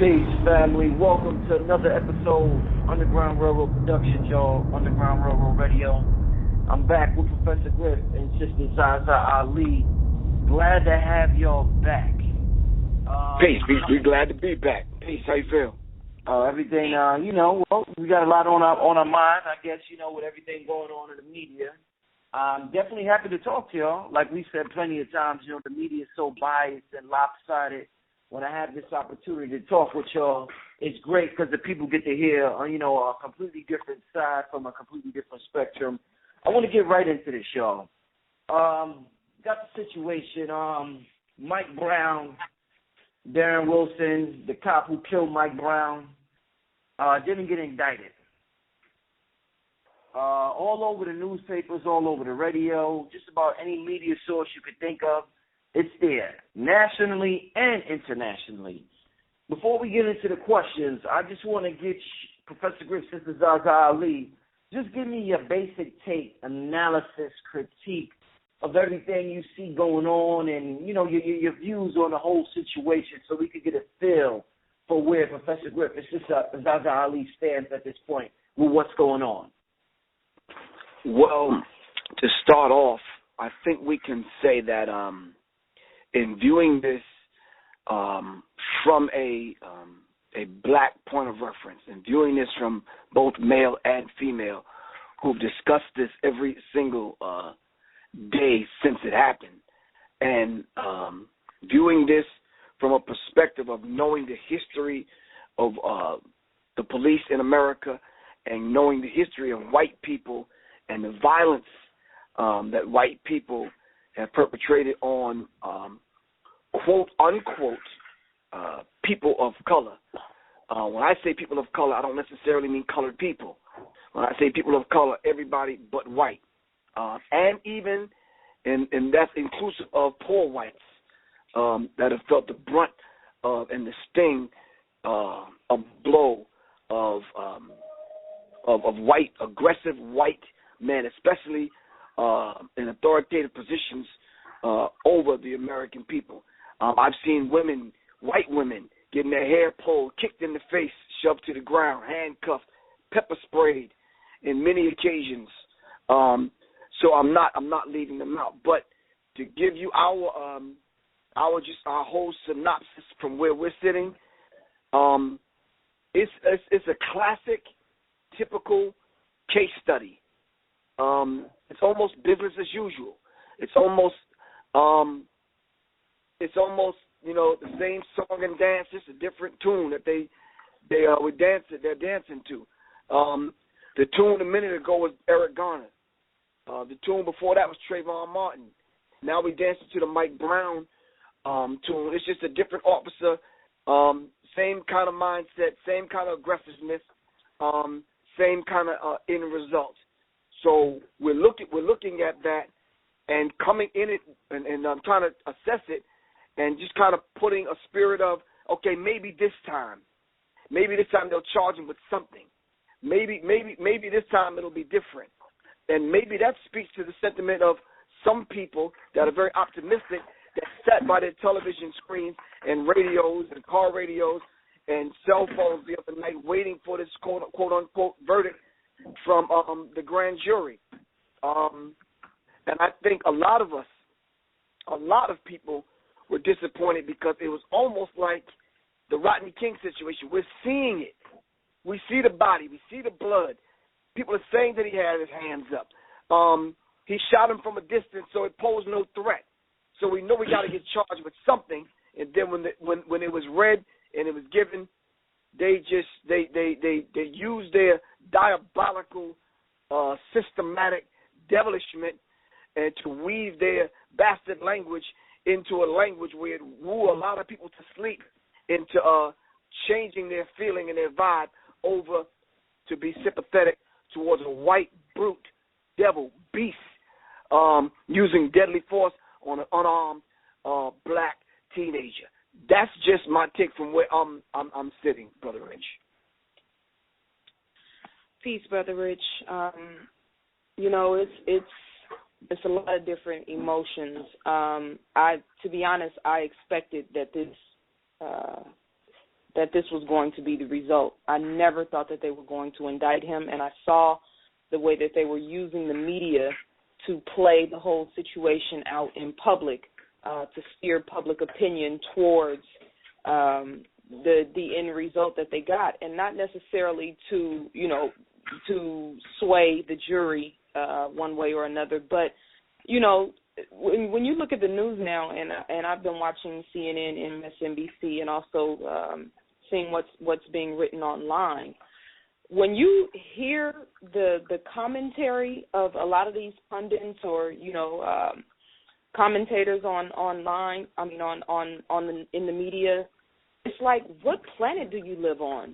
Peace, family. Welcome to another episode, Underground Railroad Productions, y'all. Underground Railroad Radio. I'm back with Professor Griff and Sister Zaza Ali. Glad to have y'all back. Peace. We're glad to be back. Peace. How you feel? Everything, well, we got a lot on our mind, I guess, with everything going on in the media. I'm definitely happy to talk to y'all. Like we said plenty of times, the media is so biased and lopsided. When I have this opportunity to talk with y'all, it's great because the people get to hear, a completely different side from a completely different spectrum. I want to get right into this, y'all. Got the situation, Mike Brown, Darren Wilson, the cop who killed Mike Brown, didn't get indicted. All over the newspapers, all over the radio, just about any media source you could think of, it's there, nationally and internationally. Before we get into the questions, I just want to get Professor Griff, Sister Zaza Ali, just give me your basic take, analysis, critique of everything you see going on and, your views on the whole situation so we could get a feel for where Professor Griff and Sister Zaza Ali stands at this point with what's going on. Well, to start off, I think we can say that in viewing this from a black point of reference, and viewing this from both male and female who've discussed this every single day since it happened, and viewing this from a perspective of knowing the history of the police in America and knowing the history of white people and the violence that white people have perpetrated on quote unquote people of color. When I say people of color, I don't necessarily mean colored people. When I say people of color, everybody but white, and even and that's inclusive of poor whites that have felt the brunt of and the sting of blow of white aggressive white men, especially in authoritative positions over the American people. I've seen women, white women, getting their hair pulled, kicked in the face, shoved to the ground, handcuffed, pepper sprayed, in many occasions. So I'm not leaving them out. But to give you our whole synopsis from where we're sitting, it's a classic, typical case study. It's almost business as usual. It's almost the same song and dance, just a different tune that they're dancing to. The tune a minute ago was Eric Garner. The tune before that was Trayvon Martin. Now we dancing to the Mike Brown tune. It's just a different officer, same kind of mindset, same kind of aggressiveness, same kind of end result. So we're looking at that and coming in it and trying to assess it and just kind of putting a spirit of, okay, maybe this time they'll charge him with something. Maybe this time it'll be different. And maybe that speaks to the sentiment of some people that are very optimistic that sat by their television screens and radios and car radios and cell phones the other night waiting for this quote-unquote verdict from the grand jury. And I think a lot of people were disappointed because it was almost like the Rodney King situation. We're seeing it. We see the body. We see the blood. People are saying that he had his hands up. He shot him from a distance, so it posed no threat. So we know we got to get charged with something. And then when it was read and it was given, they used their diabolical, systematic devilishment and to weave their bastard language into a language where it woo a lot of people to sleep into changing their feeling and their vibe over to be sympathetic towards a white brute, devil, beast, using deadly force on an unarmed black teenager. That's just my take from where I'm sitting, Brother Rich. Peace, Brother Rich. It's a lot of different emotions. To be honest, I expected that that this was going to be the result. I never thought that they were going to indict him, and I saw the way that they were using the media to play the whole situation out in public, to steer public opinion towards the end result that they got, and not necessarily to sway the jury one way or another. But when you look at the news now, and I've been watching CNN, MSNBC, and also seeing what's being written online, when you hear the commentary of a lot of these pundits or commentators online, in the media, it's like, what planet do you live on?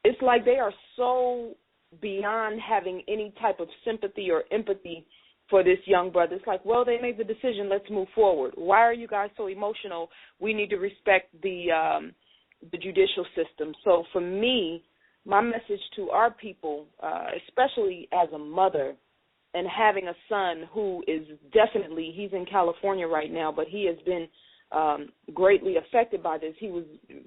It's like they are so beyond having any type of sympathy or empathy for this young brother. It's like, well, they made the decision, let's move forward. Why are you guys so emotional? We need to respect the judicial system. So for me, my message to our people, especially as a mother and having a son who is definitely, he's in California right now, but he has been greatly affected by this. He was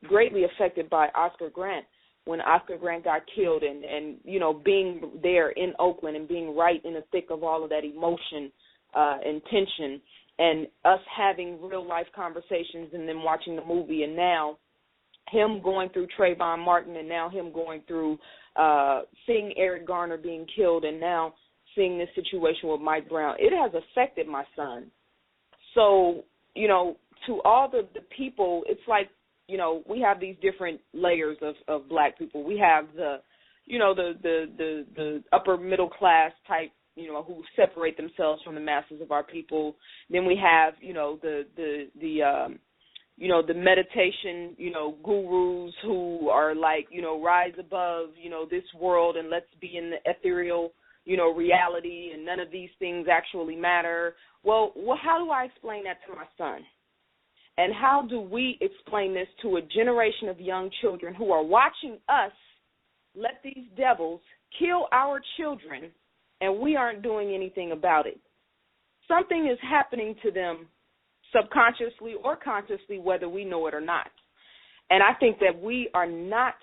greatly affected by Oscar Grant when Oscar Grant got killed, and being there in Oakland and being right in the thick of all of that emotion and tension, and us having real life conversations and then watching the movie, and now him going through Trayvon Martin, and now him going through seeing Eric Garner being killed, and now seeing this situation with Mike Brown. It has affected my son. So, to all the people, it's like, we have these different layers of black people. We have the upper middle class type, who separate themselves from the masses of our people. Then we have, the meditation, gurus who are like, rise above, this world, and let's be in the ethereal, reality, and none of these things actually matter. Well, how do I explain that to my son? And how do we explain this to a generation of young children who are watching us let these devils kill our children, and we aren't doing anything about it? Something is happening to them subconsciously or consciously, whether we know it or not. And I think that we are not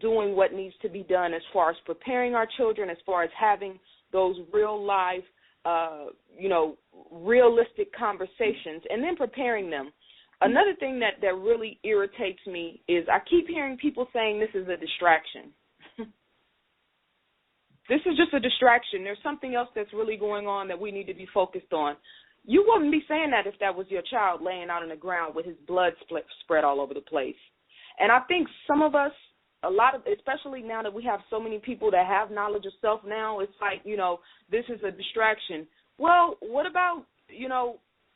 doing what needs to be done as far as preparing our children, as far as having those real life, realistic conversations, and then preparing them. Another thing that really irritates me is I keep hearing people saying this is a distraction. This is just a distraction. There's something else that's really going on that we need to be focused on. You wouldn't be saying that if that was your child laying out on the ground with his blood spread all over the place. And I think some of us, especially now that we have so many people that have knowledge of self now, it's like, this is a distraction. Well, what about,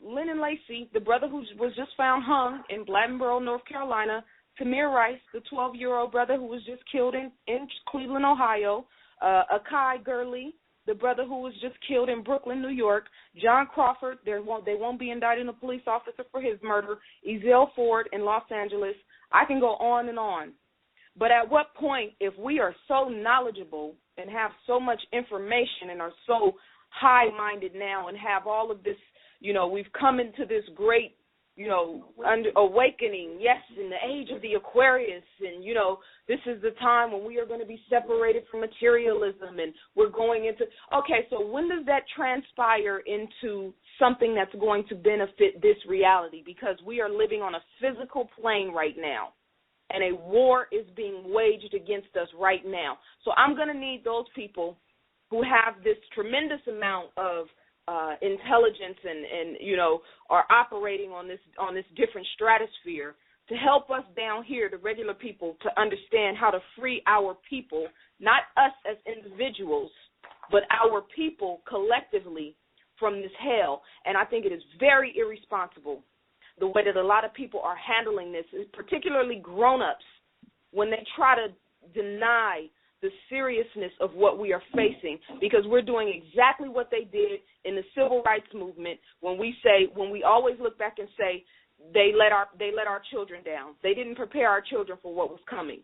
Lennon Lacy, the brother who was just found hung in Blattenboro, North Carolina, Tamir Rice, the 12-year-old brother who was just killed in Cleveland, Ohio, Akai Gurley, the brother who was just killed in Brooklyn, New York, John Crawford, they won't be indicting a police officer for his murder, Ezell Ford in Los Angeles. I can go on and on. But at what point, if we are so knowledgeable and have so much information and are so high-minded now and have all of this, we've come into this great, awakening, yes, in the age of the Aquarius, and, this is the time when we are going to be separated from materialism, and we're going into, okay, so when does that transpire into something that's going to benefit this reality? Because we are living on a physical plane right now, and a war is being waged against us right now. So I'm going to need those people who have this tremendous amount of intelligence and are operating on this different stratosphere to help us down here, the regular people, to understand how to free our people, not us as individuals, but our people collectively from this hell. And I think it is very irresponsible the way that a lot of people are handling this, particularly grown-ups, when they try to deny the seriousness of what we are facing, because we're doing exactly what they did in the civil rights movement when we always look back and say they let our children down. They didn't prepare our children for what was coming.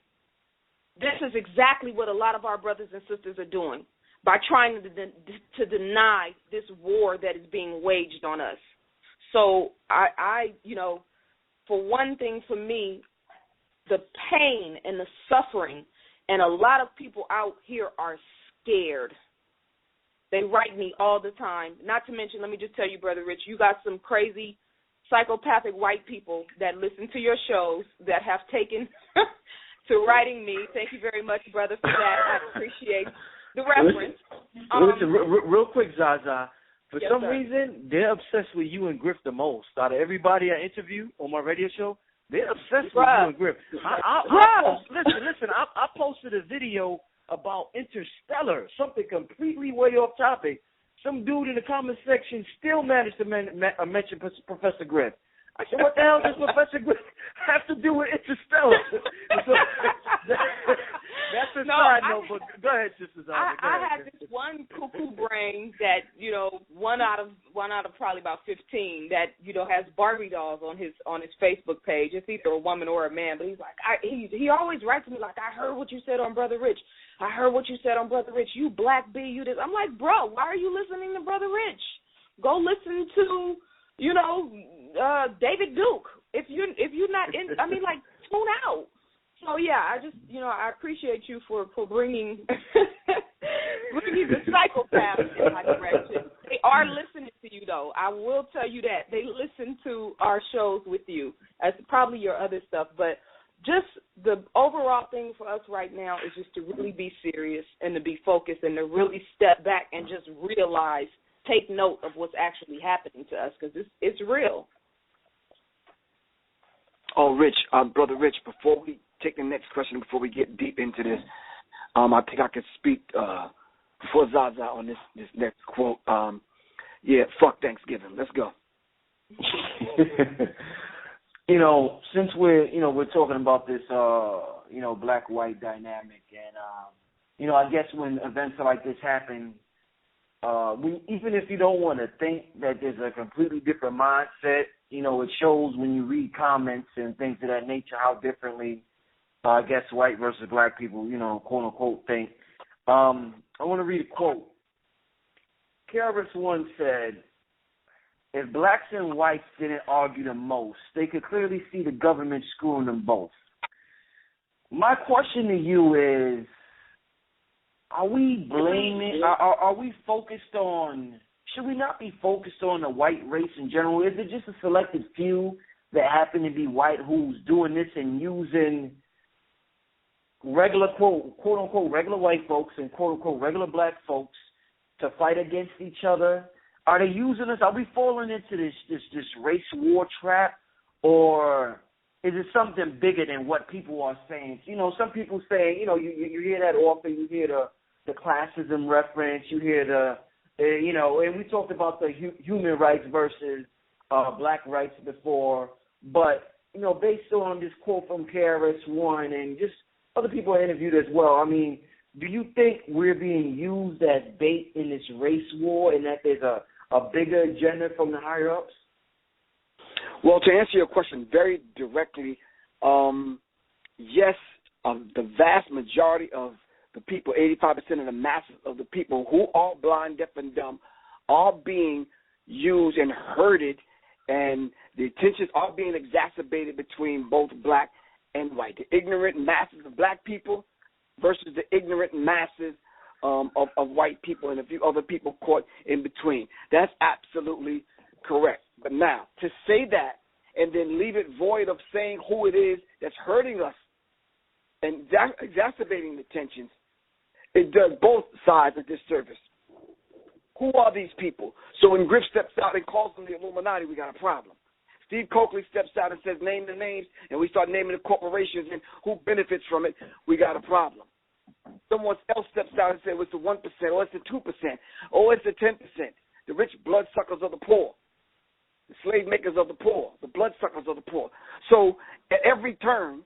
This is exactly what a lot of our brothers and sisters are doing by trying to deny this war that is being waged on us. So I for one thing, for me, the pain and the suffering, and a lot of people out here are scared. They write me all the time. Not to mention, let me just tell you, Brother Rich, you got some crazy psychopathic white people that listen to your shows that have taken to writing me. Thank you very much, brother, for that. I appreciate the reference. Listen, real quick, Zaza. For yes, some sir. reason, they're obsessed with you and Griff the most. Out of everybody I interview on my radio show, they're obsessed with you and Griff. Listen, I posted a video about Interstellar, something completely way off topic. Some dude in the comment section still managed to mention Professor Griff. I said, what the hell does Professor Griff have to do with Interstellar? That's a side note, but go ahead, Sister Zaza. I have this one cuckoo brain that, you know, one out of probably about 15 that, you know, has Barbie dolls on his Facebook page. It's either a woman or a man, but he's like, he always writes to me like, I heard what you said on Brother Rich. I heard what you said on Brother Rich. You black B, you this. I'm like, bro, why are you listening to Brother Rich? Go listen to, you know, David Duke. If you're not in, I mean, like, tune out. So yeah, I just, you know, I appreciate you for bringing the psychopaths in my direction. They are listening to you, though. I will tell you that they listen to our shows with you, as probably your other stuff. But just the overall thing for us right now is just to really be serious and to be focused and to really step back and just realize, take note of what's actually happening to us, because it's real. Oh, Rich, Brother Rich, before we take the next question, before we get deep into this, I think I could speak for Zaza on this next quote. Yeah, fuck Thanksgiving. Let's go. You know, since we're talking about this, you know, black-white dynamic, and you know, I guess when events like this happen, even if you don't want to think that there's a completely different mindset, you know, it shows when you read comments and things of that nature how differently, I guess, white versus black people, you know, quote unquote, think. I want to read a quote. Karis once said, if blacks and whites didn't argue the most, they could clearly see the government screwing them both. My question to you is, are we blaming, are we focused on, should we not be focused on the white race in general? Is it just a selected few that happen to be white who's doing this and using regular, quote unquote, regular white folks and quote unquote regular black folks to fight against each other? Are they using us? Are we falling into this race war trap, or is it something bigger than what people are saying? You know, some people say, you know, you hear that often. You hear the classism reference. You hear you know, and we talked about the human rights versus black rights before. But, you know, based on this quote from KRS-One and just other people I interviewed as well, I mean, do you think we're being used as bait in this race war and that there's a bigger agenda from the higher-ups? Well, to answer your question very directly, yes, the vast majority of the people, 85% of the masses of the people who are blind, deaf, and dumb, are being used and herded, and the tensions are being exacerbated between both black and white. The ignorant masses of black people versus the ignorant masses of white people and a few other people caught in between. That's absolutely correct. But now, to say that and then leave it void of saying who it is that's hurting us and exacerbating the tensions, it does both sides a disservice. Who are these people? So when Griff steps out and calls them the Illuminati, we got a problem. Steve Coakley steps out and says, name the names, and we start naming the corporations and who benefits from it, we got a problem. Someone else steps out and says, well, it's the 1%, or it's the 2%, or it's the 10%. The rich bloodsuckers of the poor, the slave makers of the poor, the bloodsuckers of the poor. So at every turn,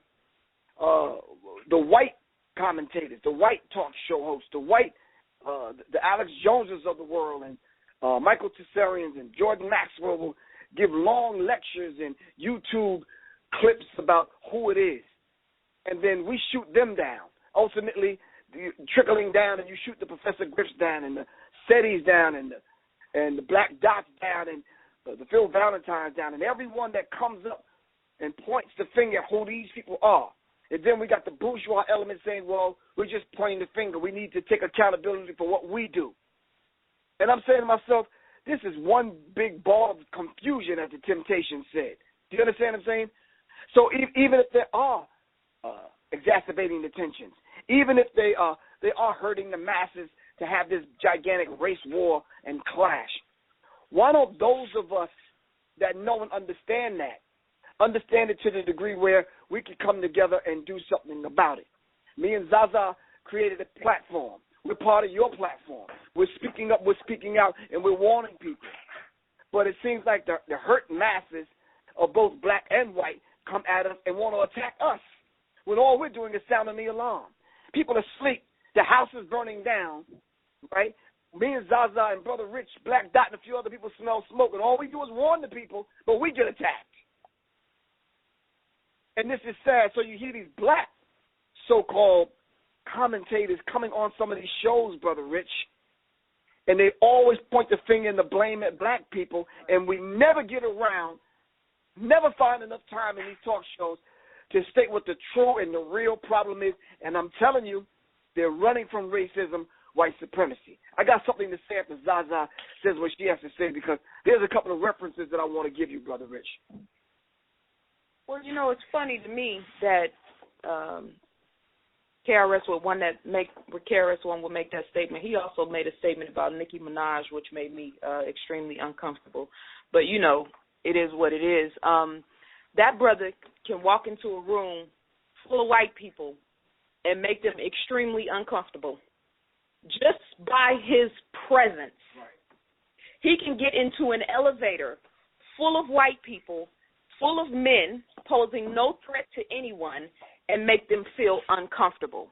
the white commentators, the white talk show hosts, the white, the Alex Joneses of the world, and Michael Tessarians and Jordan Maxwell will give long lectures and YouTube clips about who it is. And then we shoot them down. Ultimately, trickling down, and you shoot the Professor Griffs down, and the SETIs down, and the Black Dots down, and the Phil Valentines down, and everyone that comes up and points the finger at who these people are. And then we got the bourgeois element saying, well, we're just pointing the finger. We need to take accountability for what we do. And I'm saying to myself, this is one big ball of confusion, as the Temptations said. Do you understand what I'm saying? So even if there are exacerbating the tensions, even if they are hurting the masses to have this gigantic race war and clash, why don't those of us that know and understand it to the degree where we can come together and do something about it? Me and Zaza created a platform. We're part of your platform. We're speaking up, we're speaking out, and we're warning people. But it seems like the hurt masses of both black and white come at us and want to attack us when all we're doing is sounding the alarm. People are asleep. The house is burning down, right? Me and Zaza and Brother Rich, Black Dot, and a few other people smell smoke, and all we do is warn the people, but we get attacked. And this is sad. So you hear these black so-called commentators coming on some of these shows, Brother Rich, and they always point the finger and the blame at black people, and we never get around, never find enough time in these talk shows to state what the true and the real problem is. And I'm telling you, they're running from racism, white supremacy. I got something to say after Zaza says what she has to say, because there's a couple of references that I want to give you, Brother Rich. Well, you know, it's funny to me that KRS One would make that statement. He also made a statement about Nicki Minaj, which made me extremely uncomfortable. But, you know, it is what it is. That brother can walk into a room full of white people and make them extremely uncomfortable just by his presence. Right. He can get into an elevator full of white people, full of men, posing no threat to anyone, and make them feel uncomfortable.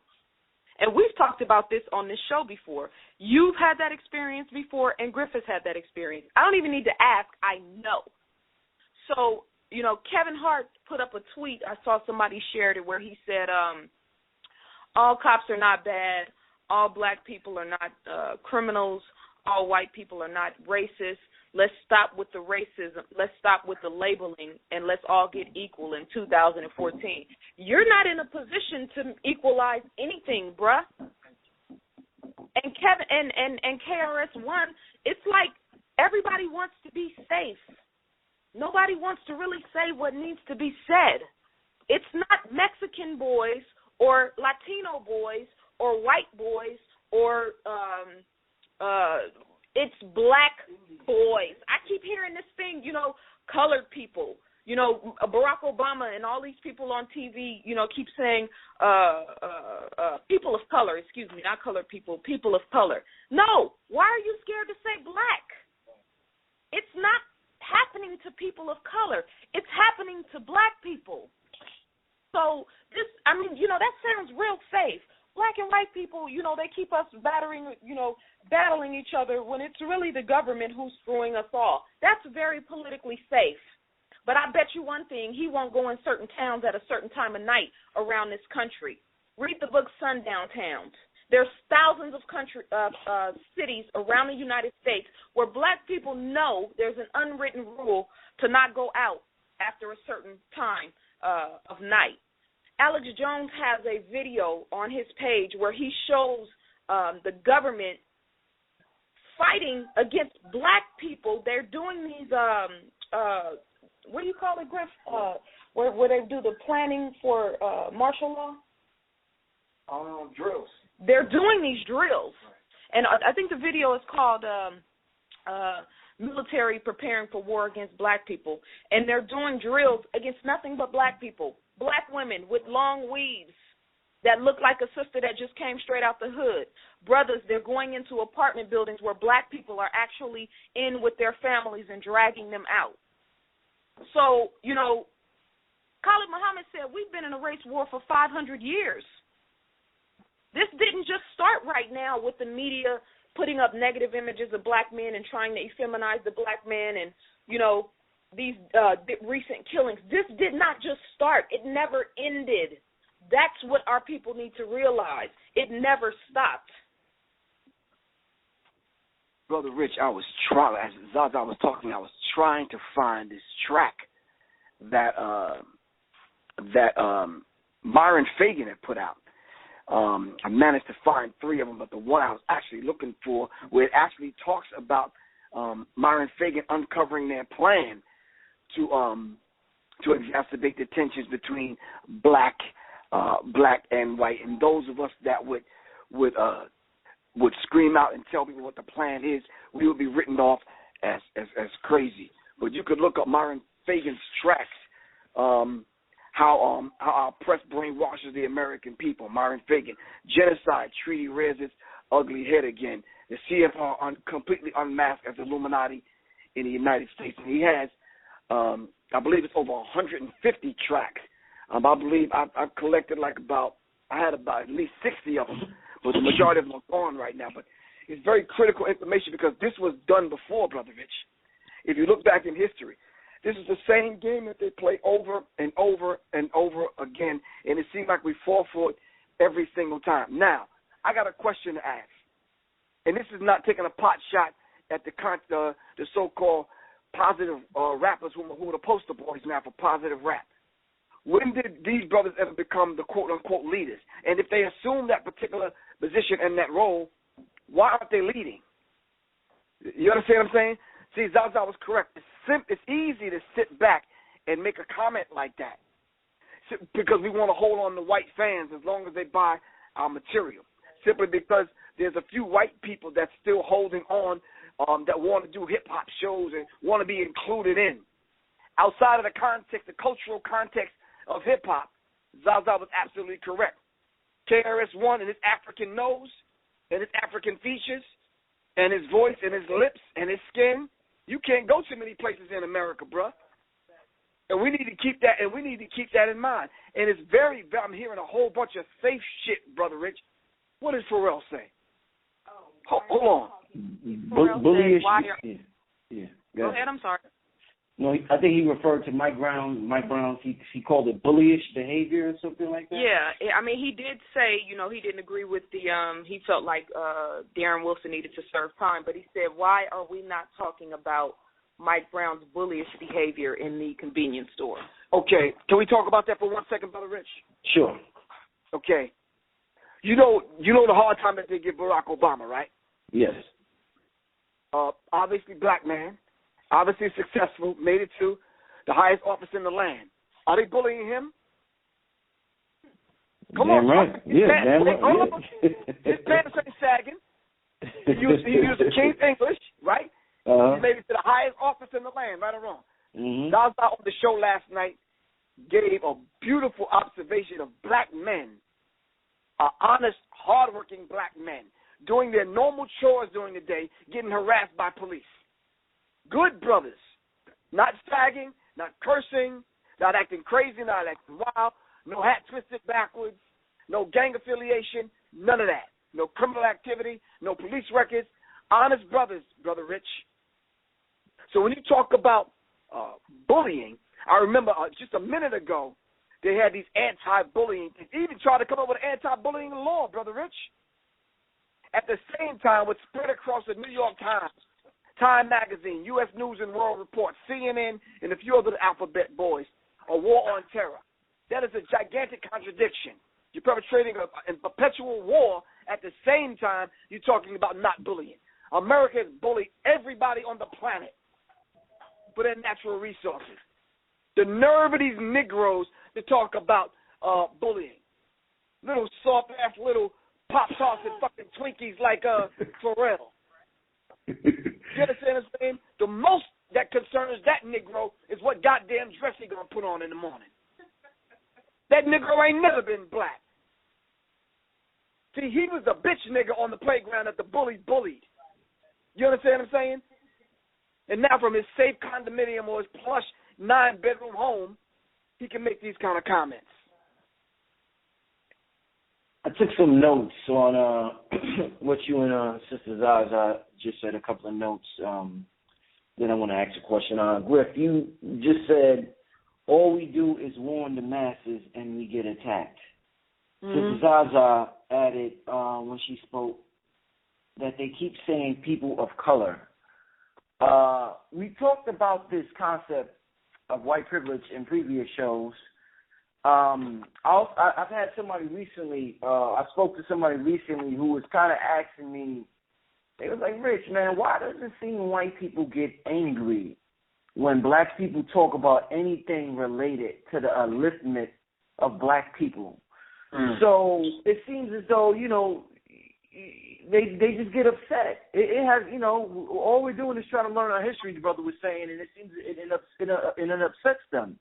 And we've talked about this on this show before. You've had that experience before, and Griff has had that experience. I don't even need to ask. I know. So, you know, Kevin Hart put up a tweet. I saw somebody shared it where he said, all cops are not bad. All black people are not criminals. All white people are not racist. Let's stop with the racism. Let's stop with the labeling, and let's all get equal in 2014. You're not in a position to equalize anything, bruh. And Kevin and KRS-One, it's like everybody wants to be safe. Nobody wants to really say what needs to be said. It's not Mexican boys or Latino boys or white boys or it's black boys. I keep hearing this thing, you know, colored people. You know, Barack Obama and all these people on TV, you know, keep saying people of color, excuse me, not colored people, people of color. No, why are you scared to say black? It's not happening to people of color. It's happening to black people. So this, I mean, you know, that sounds real safe. Black and white people, you know, they keep us battling each other when it's really the government who's screwing us all. That's very politically safe. But I bet you one thing, he won't go in certain towns at a certain time of night around this country. Read the book Sundown Towns. There's thousands of cities around the United States where black people know there's an unwritten rule to not go out after a certain time of night. Alex Jones has a video on his page where he shows the government fighting against black people. They're doing these, what do you call it, Griff? Where they do the planning for martial law? Drills. They're doing these drills. And I think the video is called Military Preparing for War Against Black People. And they're doing drills against nothing but black people. Black women with long weaves that look like a sister that just came straight out the hood. Brothers, they're going into apartment buildings where black people are actually in with their families and dragging them out. So, you know, Khalid Muhammad said we've been in a race war for 500 years. This didn't just start right now with the media putting up negative images of black men and trying to effeminize the black man and, you know, these recent killings. This did not just start. It never ended. That's what our people need to realize. It never stopped. Brother Rich, I was trying, as Zaza was talking, I was trying to find this track that Myron Fagan had put out. I managed to find 3 of them, but the one I was actually looking for, where it actually talks about Myron Fagan uncovering their plan to exacerbate the tensions between black and white, and those of us that would scream out and tell people what the plan is, we would be written off as crazy. But you could look up Myron Fagan's tracks, how our press brainwashes the American people. Myron Fagan, genocide treaty rears its ugly head again. The CFR completely unmasked as Illuminati in the United States, and he has, I believe it's over 150 tracks. I believe I've collected I had about at least 60 of them, but the majority of them are gone right now. But it's very critical information because this was done before, Brother Rich. If you look back in history, this is the same game that they play over and over and over again, and it seems like we fall for it every single time. Now, I got a question to ask, and this is not taking a pot shot at the so-called positive rappers who are the poster boys now for positive rap. When did these brothers ever become the quote-unquote leaders? And if they assume that particular position and that role, why aren't they leading? You understand what I'm saying? See, Zaza was correct. It's easy to sit back and make a comment like that because we want to hold on to white fans as long as they buy our material, simply because there's a few white people that's still holding on that want to do hip-hop shows and want to be included in. Outside of the context, the cultural context of hip-hop, Zaza was absolutely correct. KRS-One and his African nose and his African features and his voice and his lips and his skin, you can't go too many places in America, bruh. And we need to keep that, in mind. And it's I'm hearing a whole bunch of safe shit, Brother Rich. What does Pharrell say? Hold on. Bullyish. Yeah. Go ahead, I'm sorry. No, I think he referred to Mike Brown. He called it bullyish behavior or something like that. Yeah, I mean, he did say, he didn't agree with he felt like Darren Wilson needed to serve time, but he said, why are we not talking about Mike Brown's bullyish behavior in the convenience store? Okay, can we talk about that for 1 second, Brother Rich? Sure. Okay. You know the hard time that they give Barack Obama, right? Yes. Obviously black man. Obviously successful, made it to the highest office in the land. Are they bullying him? Come damn on. Right. Damn right. His pants ain't sagging. He used King's English, right? Uh-huh. He made it to the highest office in the land, right or wrong. Mm-hmm. Zaza on the show last night gave a beautiful observation of black men, honest, hardworking black men, doing their normal chores during the day, getting harassed by police. Good brothers, not sagging, not cursing, not acting crazy, not acting wild, no hat twisted backwards, no gang affiliation, none of that. No criminal activity, no police records, honest brothers, Brother Rich. So when you talk about bullying, I remember just a minute ago, they had these anti-bullying, they even tried to come up with an anti-bullying law, Brother Rich. At the same time, what's spread across the New York Times, Time Magazine, U.S. News and World Report, CNN, and a few other alphabet boys, a war on terror. That is a gigantic contradiction. You're perpetrating a perpetual war. At the same time, you're talking about not bullying. America has bullied everybody on the planet for their natural resources. The nerve of these Negroes to talk about bullying. Little soft-ass little Pop-Tarts and fucking Twinkies like Pharrell. You understand what I'm saying? The most that concerns that Negro is what goddamn dress he gonna put on in the morning. That Negro ain't never been black. See, he was a bitch nigga on the playground that the bully bullied. You understand what I'm saying? And now from his safe condominium or his plush 9-bedroom home, he can make these kind of comments. I took some notes on what you and Sister Zaza just said, a couple of notes. Then I want to ask a question on. Griff, you just said, all we do is warn the masses and we get attacked. Mm-hmm. Sister Zaza added when she spoke that they keep saying people of color. We talked about this concept of white privilege in previous shows, I've had somebody recently. I spoke to somebody recently who was kind of asking me. They was like, Rich, man, why does it seem white people get angry when black people talk about anything related to the upliftment of black people? So it seems as though, they just get upset. It has, all we're doing is trying to learn our history, the brother was saying, and it seems it upsets them.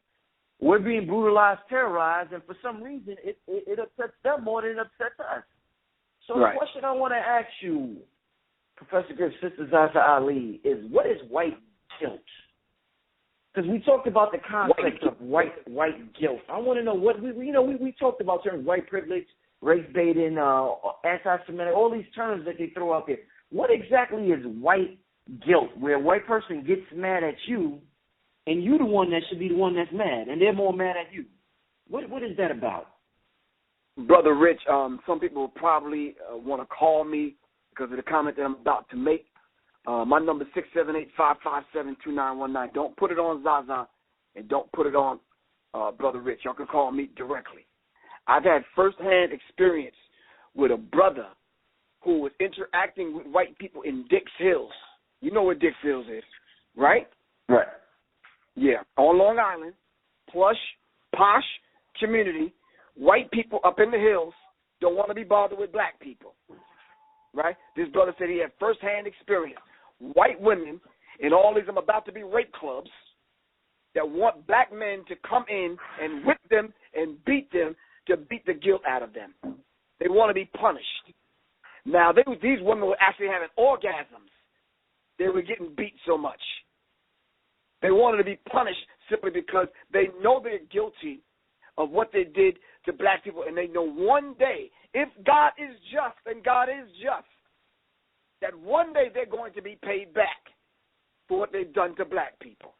We're being brutalized, terrorized, and for some reason it upsets them more than it upsets us. So the question I want to ask you, Professor Griff, Sister Zaza Ali, is what is white guilt? Because we talked about the concept of white guilt. I want to know what we talked about terms white privilege, race baiting, anti-Semitic, all these terms that they throw out there. What exactly is white guilt, where a white person gets mad at you, and you're the one that should be the one that's mad, and they're more mad at you? What is that about? Brother Rich, some people will probably want to call me because of the comment that I'm about to make. My number is 678-557-2919. Don't put it on Zaza, and don't put it on Brother Rich. Y'all can call me directly. I've had firsthand experience with a brother who was interacting with white people in Dix Hills. You know where Dix Hills is, right? Right. Yeah, on Long Island, posh community, white people up in the hills don't want to be bothered with black people, right? This brother said he had firsthand experience. White women in all these about-to-be rape clubs that want black men to come in and whip them and beat them to beat the guilt out of them. They want to be punished. Now, these women were actually having orgasms. They were getting beat so much. They wanted to be punished simply because they know they're guilty of what they did to black people, and they know one day, if God is just, and God is just, that one day they're going to be paid back for what they've done to black people.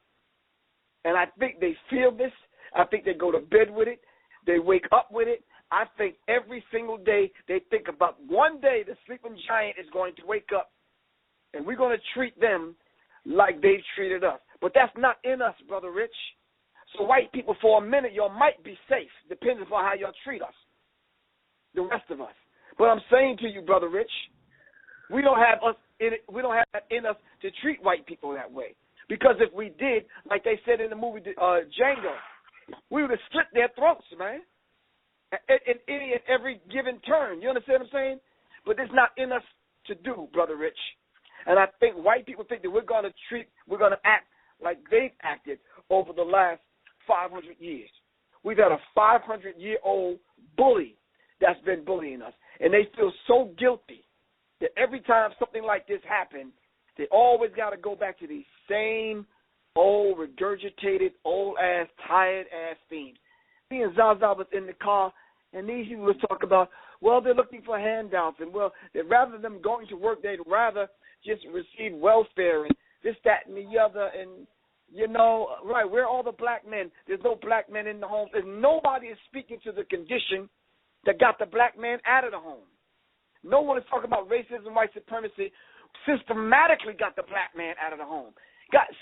And I think they feel this. I think they go to bed with it. They wake up with it. I think every single day they think about one day the sleeping giant is going to wake up, and we're going to treat them like they've treated us. But that's not in us, Brother Rich. So white people, for a minute, y'all might be safe, depending upon how y'all treat us, the rest of us. But I'm saying to you, Brother Rich, we don't have that in us to treat white people that way. Because if we did, like they said in the movie Django, we would have slit their throats, man, in any and every given turn. You understand what I'm saying? But it's not in us to do, Brother Rich. And I think white people think that we're going to act like they've acted over the last 500 years. We've had a 500-year-old bully that's been bullying us, and they feel so guilty that every time something like this happens, they always got to go back to these same old, regurgitated, old-ass, tired-ass themes. Me and Zaza was in the car, and these people would talk about, well, they're looking for handouts, and, well, rather than them going to work, they'd rather just receive welfare and this, that, and the other, and, right, where are all the black men? There's no black men in the home. And nobody is speaking to the condition that got the black man out of the home. No one is talking about racism, white supremacy, systematically got the black man out of the home.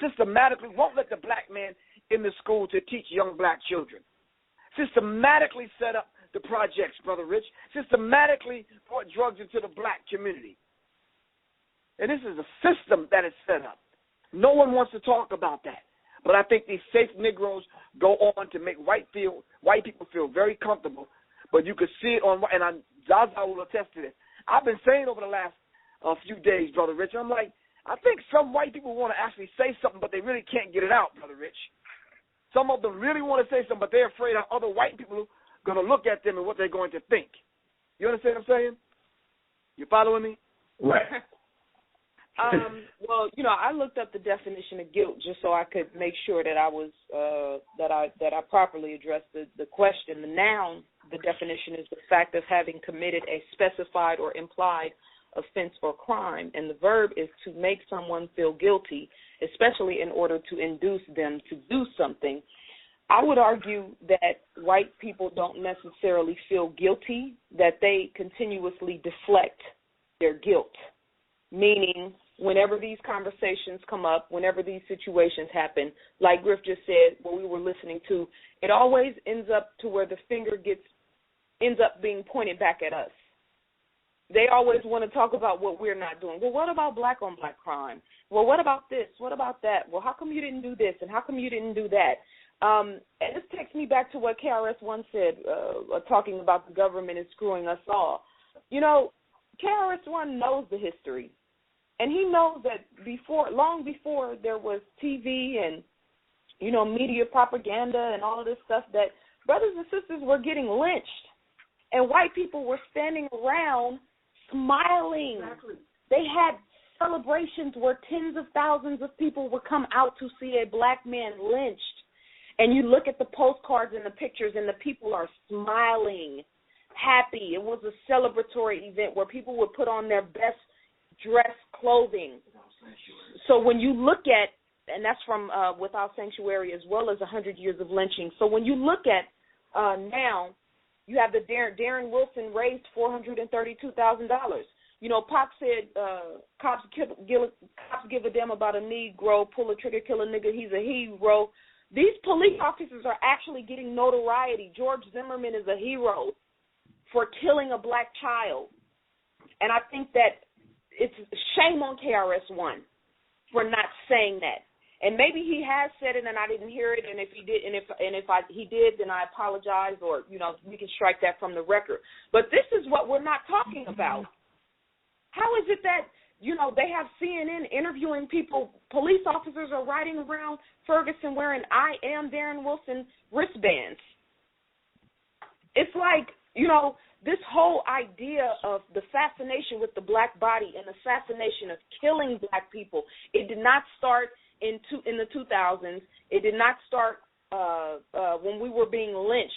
Systematically won't let the black man in the school to teach young black children. Systematically set up the projects, Brother Rich. Systematically brought drugs into the black community. And this is a system that is set up. No one wants to talk about that. But I think these safe Negroes go on to make white people feel very comfortable. But you can see it on, and Zaza will attest to this. I've been saying over the last few days, Brother Rich, I'm like, I think some white people want to actually say something, but they really can't get it out, Brother Rich. Some of them really want to say something, but they're afraid how other white people are going to look at them and what they're going to think. You understand what I'm saying? You following me? Right. Well, I looked up the definition of guilt just so I could make sure that I was that I properly addressed the question. The noun, the definition is the fact of having committed a specified or implied offense or crime, and the verb is to make someone feel guilty, especially in order to induce them to do something. I would argue that white people don't necessarily feel guilty, that they continuously deflect their guilt, meaning whenever these conversations come up, whenever these situations happen, like Griff just said, what we were listening to, it always ends up to where the finger ends up being pointed back at us. They always want to talk about what we're not doing. Well, what about black on black crime? Well, what about this? What about that? Well, how come you didn't do this? And how come you didn't do that? And this takes me back to what KRS-One said, talking about the government is screwing us all. You know, KRS-One knows the history. And he knows that long before there was TV and, you know, media propaganda and all of this stuff, that brothers and sisters were getting lynched. And white people were standing around smiling. Exactly. They had celebrations where tens of thousands of people would come out to see a black man lynched. And you look at the postcards and the pictures, and the people are smiling, happy. It was a celebratory event where people would put on their best dress clothing. So when you look at, and that's from Without Sanctuary as well as 100 Years of Lynching. So when you look at now, you have the Darren Wilson raised $432,000. You know, Pop said cops give a damn about a Negro, pull a trigger, kill a nigga, he's a hero. These police officers are actually getting notoriety. George Zimmerman is a hero for killing a black child. And I think that it's shame on KRS-One for not saying that. And maybe he has said it and I didn't hear it, and if he did, he did, then I apologize, or, you know, we can strike that from the record. But this is what we're not talking about. How is it that, you know, they have CNN interviewing people, police officers are riding around Ferguson wearing I am Darren Wilson wristbands? It's like, you know, this whole idea of the fascination with the black body and the fascination of killing black people, it did not start in the 2000s. It did not start when we were being lynched.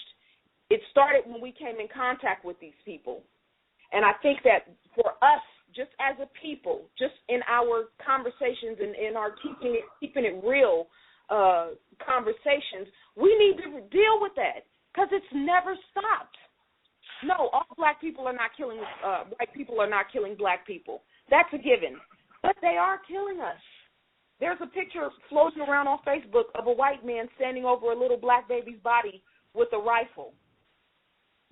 It started when we came in contact with these people. And I think that for us, just as a people, just in our conversations and in our keeping it real conversations, we need to deal with that because it's never stopped. No, all black people are not killing, white people are not killing black people. That's a given. But they are killing us. There's a picture floating around on Facebook of a white man standing over a little black baby's body with a rifle.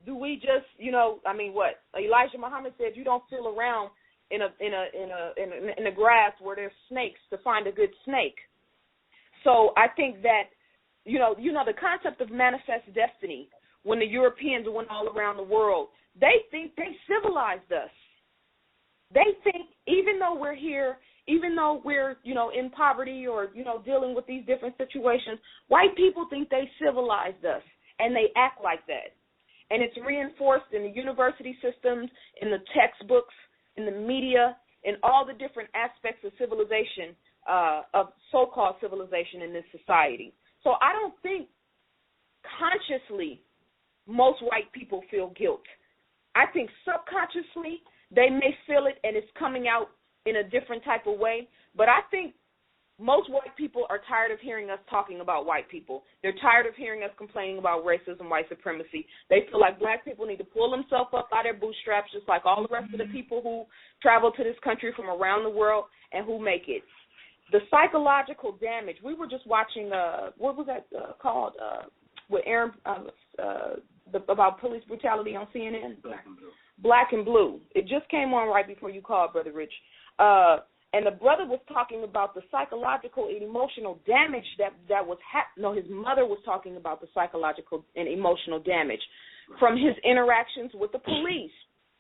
Do we just, you know, I mean, what Elijah Muhammad said, you don't feel around in a grass where there's snakes to find a good snake. So I think that, you know, the concept of manifest destiny, when the Europeans went all around the world, they think they civilized us. They think even though we're here, even though we're, you know, in poverty or, you know, dealing with these different situations, white people think they civilized us, and they act like that. And it's reinforced in the university systems, in the textbooks, in the media, in all the different aspects of civilization, of so-called civilization in this society. So I don't think consciously most white people feel guilt. I think subconsciously they may feel it and it's coming out in a different type of way, but I think most white people are tired of hearing us talking about white people. They're tired of hearing us complaining about racism, white supremacy. They feel like black people need to pull themselves up by their bootstraps, just like all the rest of the people who travel to this country from around the world and who make it. The psychological damage, we were just watching, what was that called, with Aaron, about police brutality on CNN? Black and Blue. Black and Blue. It just came on right before you called, Brother Rich. And the brother was talking about the psychological and emotional damage that was his mother was talking about the psychological and emotional damage from his interactions with the police.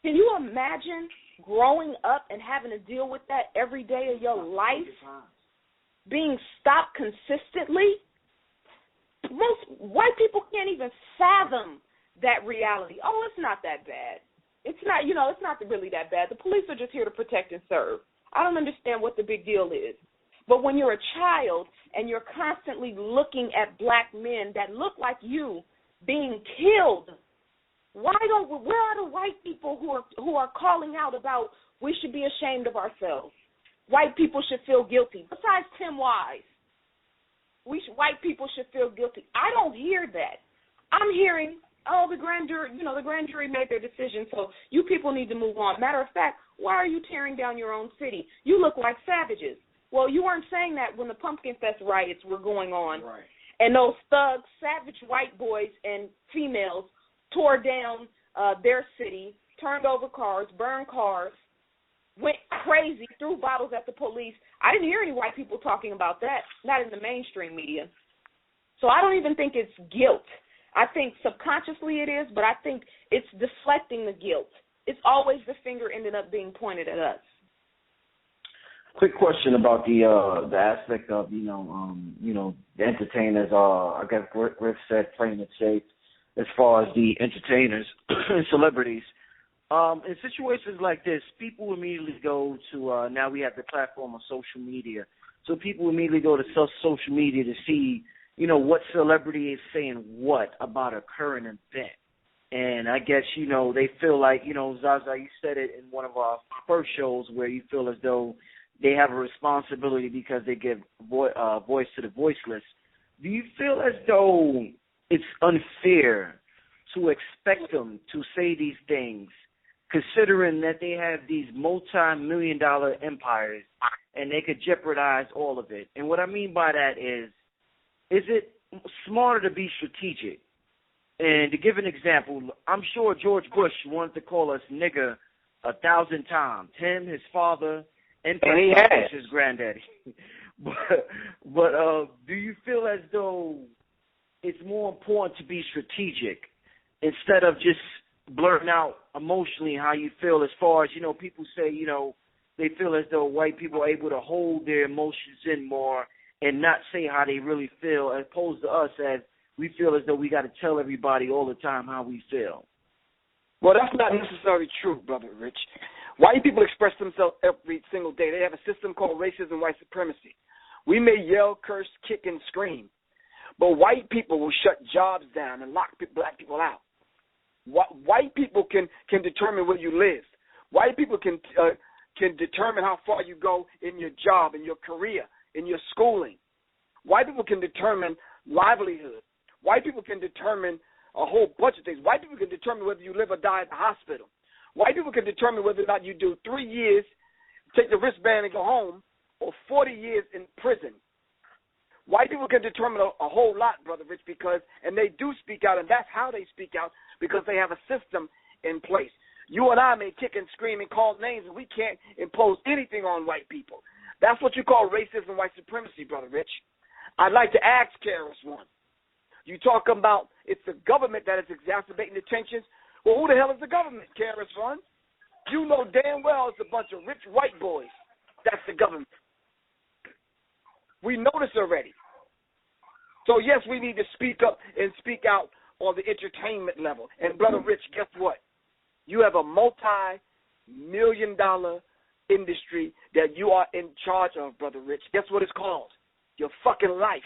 Can you imagine growing up and having to deal with that every day of your life? Being stopped consistently? Most white people can't even fathom that reality. Oh, it's not that bad. It's not, it's not really that bad. The police are just here to protect and serve. I don't understand what the big deal is. But when you're a child and you're constantly looking at black men that look like you being killed, where are the white people who are calling out about we should be ashamed of ourselves? White people should feel guilty. Besides Tim Wise, white people should feel guilty. I don't hear that. I'm hearing oh, the grand jury made their decision, so you people need to move on. Matter of fact, why are you tearing down your own city? You look like savages. Well, you weren't saying that when the Pumpkin Fest riots were going on. Right. And those thugs, savage white boys and females tore down their city, turned over cars, burned cars, went crazy, threw bottles at the police. I didn't hear any white people talking about that, not in the mainstream media. So I don't even think it's guilt. I think subconsciously it is, but I think it's deflecting the guilt. It's always the finger ended up being pointed at us. Quick question about the aspect of the entertainers. I guess Griff said plain and safe as far as the entertainers and celebrities. In situations like this, people immediately go to now we have the platform of social media, so people immediately go to social media to see what celebrity is saying what about a current event. And I guess they feel like Zaza, you said it in one of our first shows where you feel as though they have a responsibility because they give voice to the voiceless. Do you feel as though it's unfair to expect them to say these things, considering that they have these multi-million-dollar empires and they could jeopardize all of it? And what I mean by that is it smarter to be strategic? And to give an example, I'm sure George Bush wanted to call us nigger 1,000 times. Him, his father, and he has his granddaddy. but do you feel as though it's more important to be strategic instead of just blurting out emotionally how you feel? As far as people say they feel as though white people are able to hold their emotions in more and not say how they really feel, as opposed to us as we feel as though we got to tell everybody all the time how we feel. Well, that's not necessarily true, Brother Rich. White people express themselves every single day. They have a system called racism and white supremacy. We may yell, curse, kick, and scream, but white people will shut jobs down and lock black people out. White people can determine where you live. White people can determine how far you go in your job, in your career, in your schooling. White people can determine livelihood. White people can determine a whole bunch of things. White people can determine whether you live or die at the hospital. White people can determine whether or not you do 3 years, take the wristband and go home, or 40 years in prison. White people can determine a whole lot, Brother Rich, and they do speak out, and that's how they speak out, because they have a system in place. You and I may kick and scream and call names, and we can't impose anything on white people. That's what you call racism and white supremacy, Brother Rich. I'd like to ask KRS-One. You talk about it's the government that is exacerbating the tensions. Well, who the hell is the government, KRS-One? You know damn well it's a bunch of rich white boys. That's the government. We know this already. So, yes, we need to speak up and speak out on the entertainment level. And, Brother Rich, guess what? You have a multi-million-dollar industry that you are in charge of, Brother Rich. Guess what it's called? Your fucking life.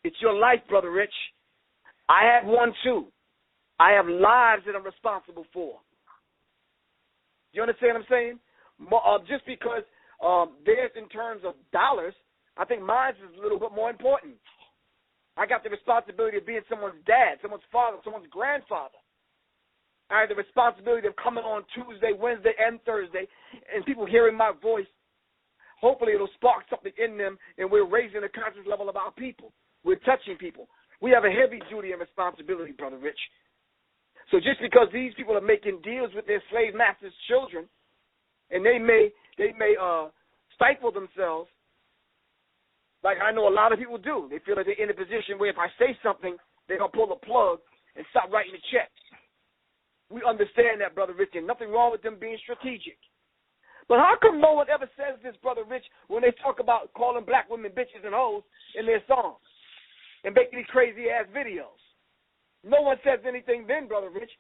It's your life, Brother Rich. I have one, too. I have lives that I'm responsible for. You understand what I'm saying? Just because theirs in terms of dollars, I think mine is a little bit more important. I got the responsibility of being someone's dad, someone's father, someone's grandfather. I have the responsibility of coming on Tuesday, Wednesday, and Thursday, and people hearing my voice. Hopefully it'll spark something in them, and we're raising the conscious level of our people. We're touching people. We have a heavy duty and responsibility, Brother Rich. So just because these people are making deals with their slave masters' children, and they may stifle themselves, like I know a lot of people do. They feel like they're in a position where if I say something, they're going to pull the plug and stop writing the check. We understand that, Brother Rich, and nothing wrong with them being strategic. But how come no one ever says this, Brother Rich, when they talk about calling black women bitches and hoes in their songs and making these crazy-ass videos? No one says anything then, Brother Rich.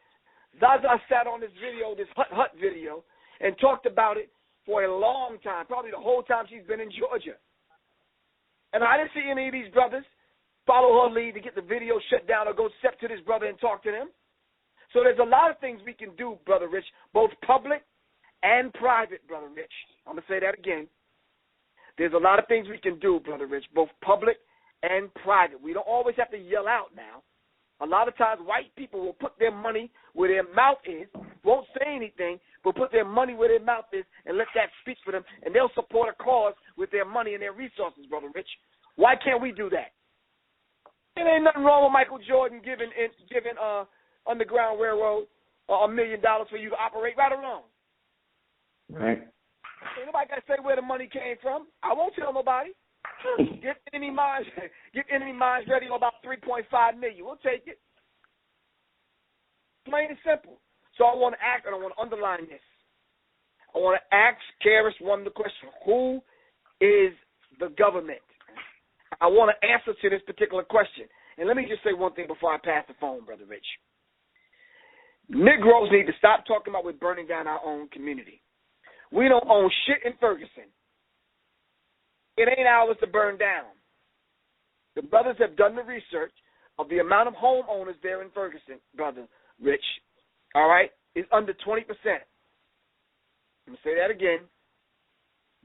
Zaza sat on this video, this hut video, and talked about it for a long time, probably the whole time she's been in Georgia. And I didn't see any of these brothers follow her lead to get the video shut down or go step to this brother and talk to them. So there's a lot of things we can do, Brother Rich, both public and private, Brother Rich. I'm going to say that again. There's a lot of things we can do, Brother Rich, both public and private. We don't always have to yell out now. A lot of times white people will put their money where their mouth is, won't say anything, but put their money where their mouth is and let that speak for them, and they'll support a cause with their money and their resources, Brother Rich. Why can't we do that? There ain't nothing wrong with Michael Jordan giving Underground Railroad $1 million for you to operate, right or wrong? Right. Ain't nobody got to say where the money came from. I won't tell nobody. Get Enemy Minds ready on about $3.5 million. We'll take it. Plain and simple. So I want to ask, and I want to underline this. I want to ask KRS-One the question: who is the government? I want an answer to this particular question. And let me just say one thing before I pass the phone, Brother Rich. Negroes need to stop talking about we're burning down our own community. We don't own shit in Ferguson. It ain't ours to burn down. The brothers have done the research of the amount of homeowners there in Ferguson, Brother Rich, all right, is under 20%. I'm going to say that again.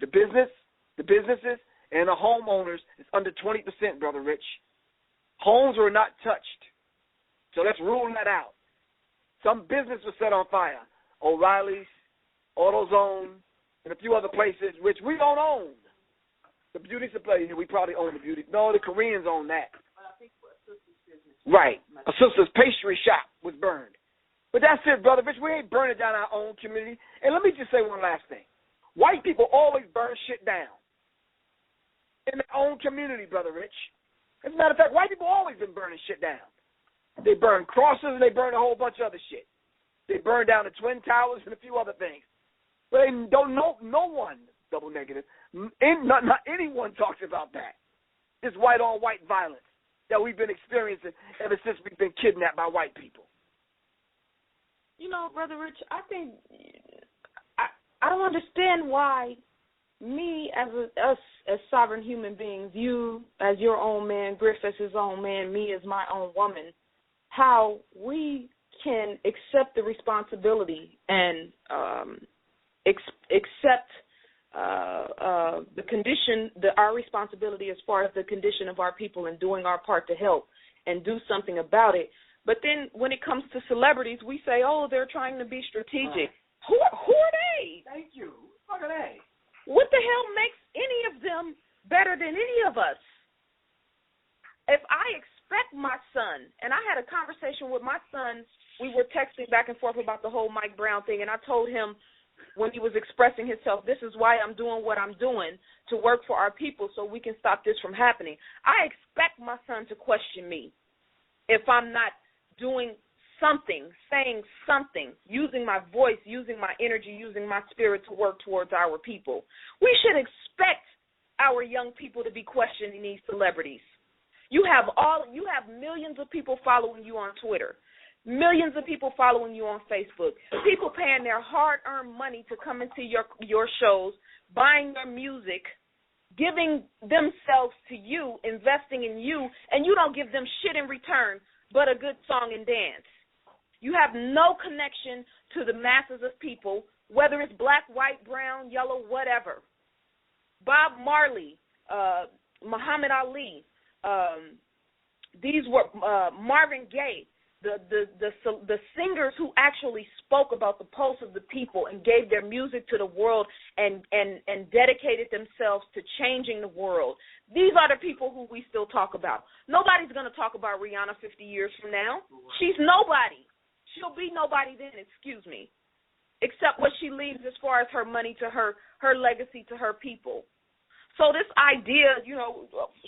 The businesses, and the homeowners is under 20%, Brother Rich. Homes were not touched. So let's rule that out. Some business was set on fire. O'Reilly's, AutoZone, and a few other places, which we don't own. The beauty supply, we probably own the beauty. No, the Koreans own that. Right. A sister's pastry shop was burned. But that's it, Brother Rich. We ain't burning down our own community. And let me just say one last thing. White people always burn shit down in their own community, Brother Rich. As a matter of fact, white people always been burning shit down. They burn crosses and they burn a whole bunch of other shit. They burn down the Twin Towers and a few other things. But they don't know, no one, double negative, not anyone talks about that. This white-on-white violence that we've been experiencing ever since we've been kidnapped by white people. You know, Brother Rich, I think I don't understand why me us as sovereign human beings, you as your own man, Griff as his own man, me as my own woman, how we can accept the responsibility and accept the condition, our responsibility as far as the condition of our people and doing our part to help and do something about it. But then when it comes to celebrities, we say, oh, they're trying to be strategic. Who are they? Thank you. What are they? What the hell makes any of them better than any of us? If I expect my son, and I had a conversation with my son, we were texting back and forth about the whole Mike Brown thing, and I told him when he was expressing himself, this is why I'm doing what I'm doing, to work for our people so we can stop this from happening. I expect my son to question me if I'm not doing something, saying something, using my voice, using my energy, using my spirit to work towards our people. We should expect our young people to be questioning these celebrities. You have millions of people following you on Twitter, millions of people following you on Facebook, people paying their hard-earned money to come into your shows, buying your music, giving themselves to you, investing in you, and you don't give them shit in return but a good song and dance. You have no connection to the masses of people, whether it's black, white, brown, yellow, whatever. Bob Marley, Muhammad Ali, these were Marvin Gaye, the singers who actually spoke about the pulse of the people and gave their music to the world and dedicated themselves to changing the world. These are the people who we still talk about. Nobody's going to talk about Rihanna 50 years from now. She's nobody. She'll be nobody then, excuse me, except what she leaves as far as her money to her legacy to her people. So this idea,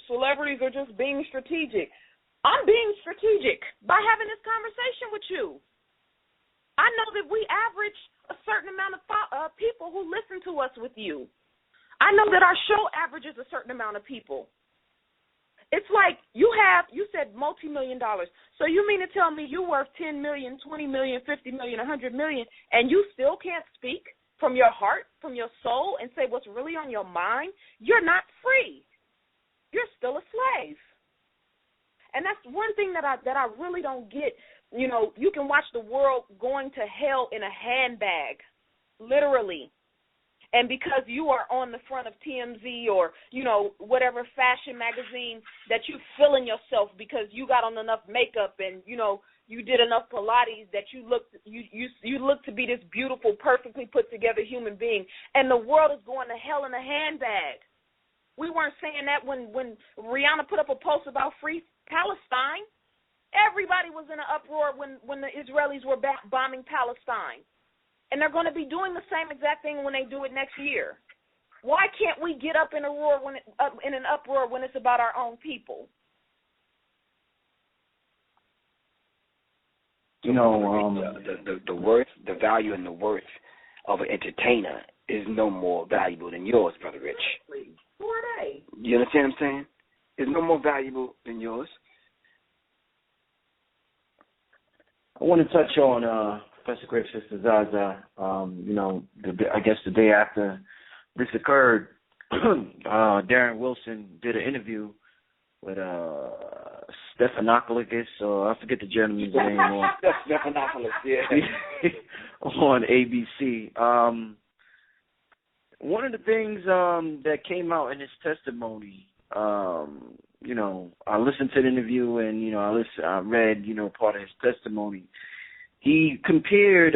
celebrities are just being strategic. I'm being strategic by having this conversation with you. I know that we average a certain amount of people who listen to us with you. I know that our show averages a certain amount of people. It's like you said multi-million dollars. So you mean to tell me you're worth $10 million, $20 million, $50 million, $100 million, and you still can't speak from your heart, from your soul, and say what's really on your mind? You're not free. You're still a slave. And that's one thing that I really don't get. You can watch the world going to hell in a handbag, literally. and because you are on the front of TMZ or, whatever fashion magazine, that you feeling yourself because you got on enough makeup and, you did enough Pilates that you look to be this beautiful, perfectly put together human being, and the world is going to hell in a handbag. We weren't saying that when Rihanna put up a post about free Palestine. Everybody was in an uproar when the Israelis were bombing Palestine, and they're going to be doing the same exact thing when they do it next year. Why can't we get up in an uproar when it's about our own people? The worth, the value, and the worth of an entertainer is no more valuable than yours, Brother Rich. Who are they? You understand what I'm saying? It's no more valuable than yours. I want to touch on Professor Griff, Sister Zaza. I guess the day after this occurred, Darren Wilson did an interview with Stephanopoulos, or I forget the gentleman's name. Stephanopoulos, yeah. On ABC. One of the things that came out in his testimony, I listened to the interview and, I read, part of his testimony. He compared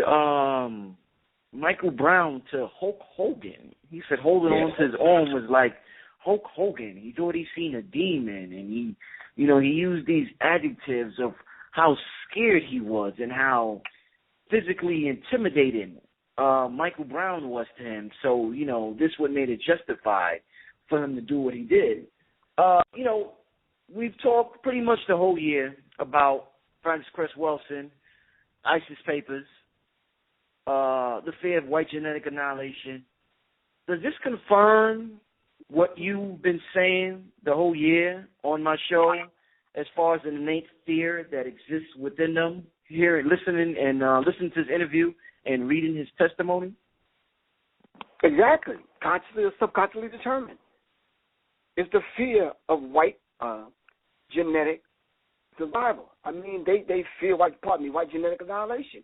Michael Brown to Hulk Hogan. He said holding on to his arm was like Hulk Hogan. He thought he seen a demon, and he used these adjectives of how scared he was and how physically intimidating Michael Brown was to him. So, this what made it justified for him to do what he did. We've talked pretty much the whole year about Francis Cress Welsing, ISIS papers, the fear of white genetic annihilation. Does this confirm what you've been saying the whole year on my show as far as an innate fear that exists within them? Listening to his interview and reading his testimony? Exactly. Consciously or subconsciously determined. It's the fear of white genetic survival. I mean, they fear white genetic annihilation.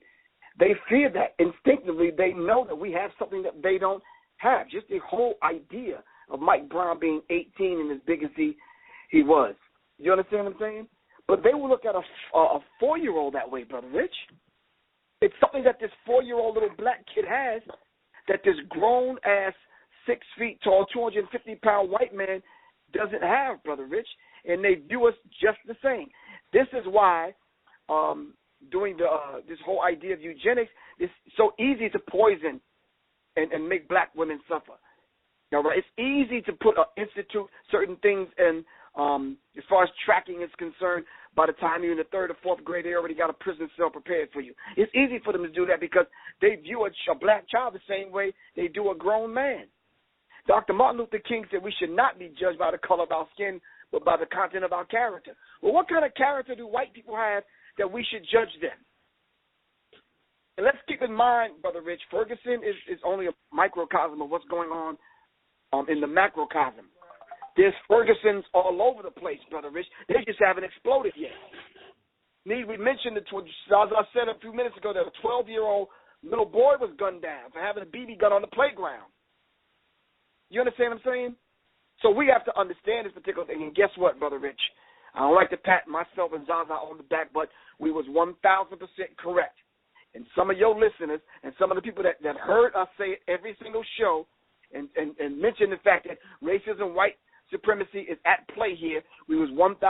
They fear that instinctively. They know that we have something that they don't have. Just the whole idea of Mike Brown being 18 and as big as he was. You understand what I'm saying? But they will look at a 4-year-old that way, Brother Rich. It's something that this 4-year-old little black kid has that this grown-ass, 6 feet tall, 250-pound white man doesn't have, Brother Rich, and they view us just the same. This is why doing this whole idea of eugenics is so easy to poison and make black women suffer. Now, right? It's easy to institute certain things, and as far as tracking is concerned, by the time you're in the 3rd or 4th grade, they already got a prison cell prepared for you. It's easy for them to do that because they view a black child the same way they do a grown man. Dr. Martin Luther King said we should not be judged by the color of our skin, but by the content of our character. Well, what kind of character do white people have that we should judge them? And let's keep in mind, Brother Rich, Ferguson is only a microcosm of what's going on in the macrocosm. There's Fergusons all over the place, Brother Rich. They just haven't exploded yet. We mentioned as I said a few minutes ago, that a 12-year-old little boy was gunned down for having a BB gun on the playground. You understand what I'm saying? So we have to understand this particular thing. And guess what, Brother Rich? I don't like to pat myself and Zaza on the back, but we was 1,000% correct. And some of your listeners and some of the people that heard us say it every single show and mention the fact that racism, white supremacy is at play here, we was 1,000%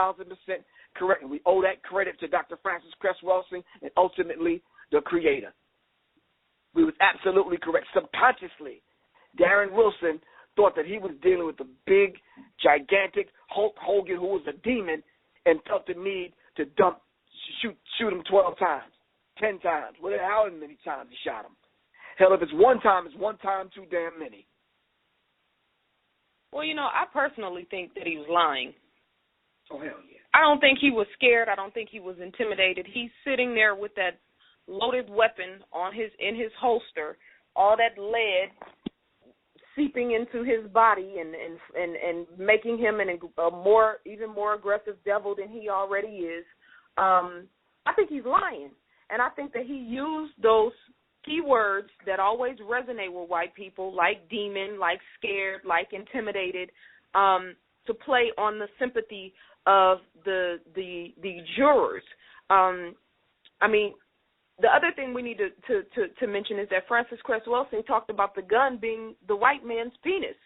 correct. And we owe that credit to Dr. Francis Cress Welsing and ultimately the Creator. We was absolutely correct. Subconsciously, Darren Wilson thought that he was dealing with a big, gigantic Hulk Hogan who was a demon and felt the need to shoot him 12 times, 10 times, however many times he shot him. Hell, if it's one time, it's one time too damn many. Well, I personally think that he was lying. Oh, hell yeah. I don't think he was scared. I don't think he was intimidated. He's sitting there with that loaded weapon in his holster, all that lead seeping into his body and making him even more aggressive devil than he already is. I think he's lying, and I think that he used those keywords that always resonate with white people, like demon, like scared, like intimidated, to play on the sympathy of the jurors. I mean, the other thing we need to mention is that Francis Cress Welsing talked about the gun being the white man's penis.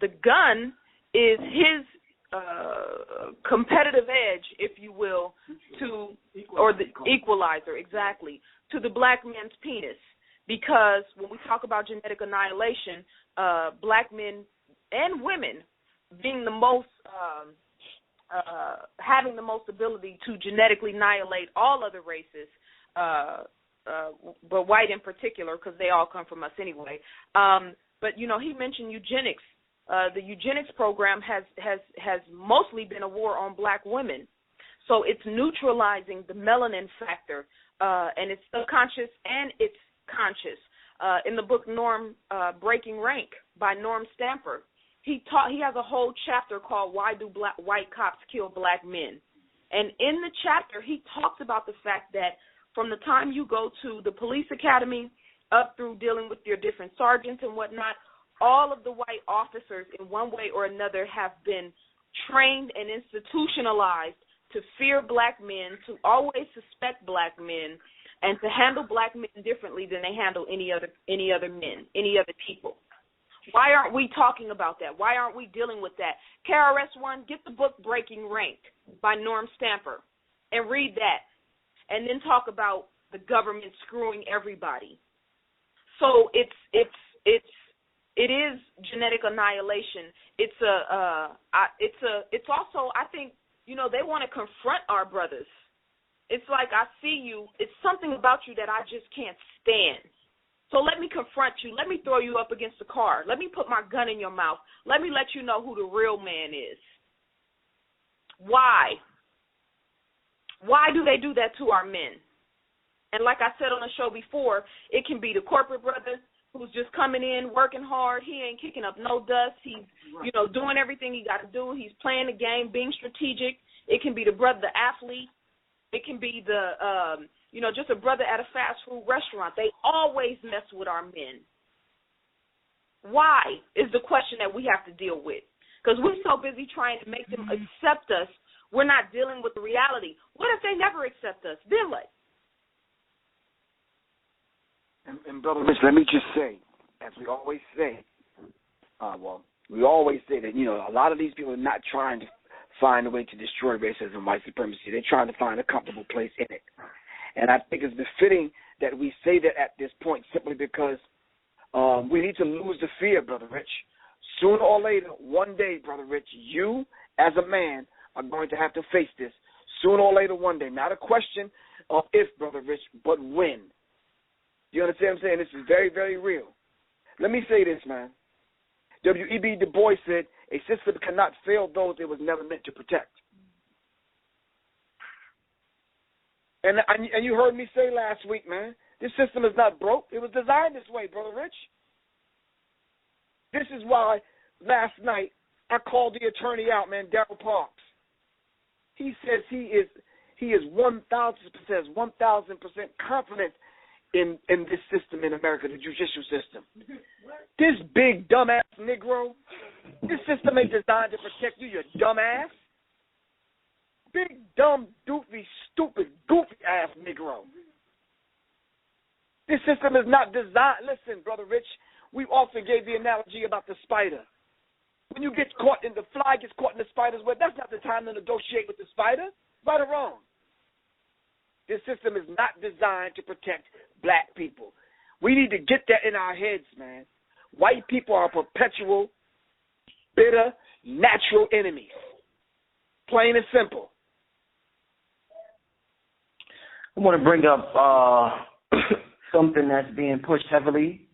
The gun is his competitive edge, if you will, or the equalizer, exactly, to the black man's penis. Because when we talk about genetic annihilation, black men and women being the most, having the most ability to genetically annihilate all other races, but white in particular, because they all come from us anyway. But you know, he mentioned eugenics. The eugenics program has mostly been a war on black women, so it's neutralizing the melanin factor, and it's subconscious and it's conscious. In the book Norm Breaking Rank by Norm Stamper, he has a whole chapter called "Why Do White Cops Kill Black Men?" And in the chapter, he talks about the fact that from the time you go to the police academy up through dealing with your different sergeants and whatnot, all of the white officers in one way or another have been trained and institutionalized to fear black men, to always suspect black men, and to handle black men differently than they handle any other men, any other people. Why aren't we talking about that? Why aren't we dealing with that? KRS-One, get the book Breaking Rank by Norm Stamper and read that, and then talk about the government screwing everybody. So it is genetic annihilation. It's also, I think, you know, they want to confront our brothers. It's like, I see you. It's something about you that I just can't stand. So let me confront you. Let me throw you up against the car. Let me put my gun in your mouth. Let me let you know who the real man is. Why? Why do they do that to our men? And like I said on the show before, it can be the corporate brother who's just coming in, working hard. He ain't kicking up no dust. He's, you know, doing everything he got to do. He's playing the game, being strategic. It can be the brother, the athlete. It can be the, just a brother at a fast food restaurant. They always mess with our men. Why is the question that we have to deal with? Because we're so busy trying to make them accept us, we're not dealing with the reality. What if they never accept us? Then what? And Brother Rich, let me just say, as we always say, we always say that, you know, a lot of these people are not trying to find a way to destroy racism and white supremacy. They're trying to find a comfortable place in it. And I think it's befitting that we say that at this point simply because we need to lose the fear, Brother Rich. Sooner or later, one day, Brother Rich, you as a man are going to have to face this. Sooner or later, one day. Not a question of if, Brother Rich, but when. You understand what I'm saying? This is very, very real. Let me say this, man. W.E.B. Du Bois said, a system cannot fail those it was never meant to protect. And you heard me say last week, man, this system is not broke. It was designed this way, Brother Rich. This is why last night I called the attorney out, man, Darryl Parks. He says he is 1,000% confident in this system in America, the judicial system. This big dumbass Negro, this system ain't designed to protect you, you dumbass. Big, dumb, doofy, stupid, goofy-ass Negro. This system is not designed. Listen, Brother Rich, we often gave the analogy about the spider. When you get caught in the fly, gets caught in the spider's web, that's not the time to negotiate with the spider. Right or wrong? This system is not designed to protect black people. We need to get that in our heads, man. White people are perpetual, bitter, natural enemies. Plain and simple. I want to bring up something that's being pushed heavily,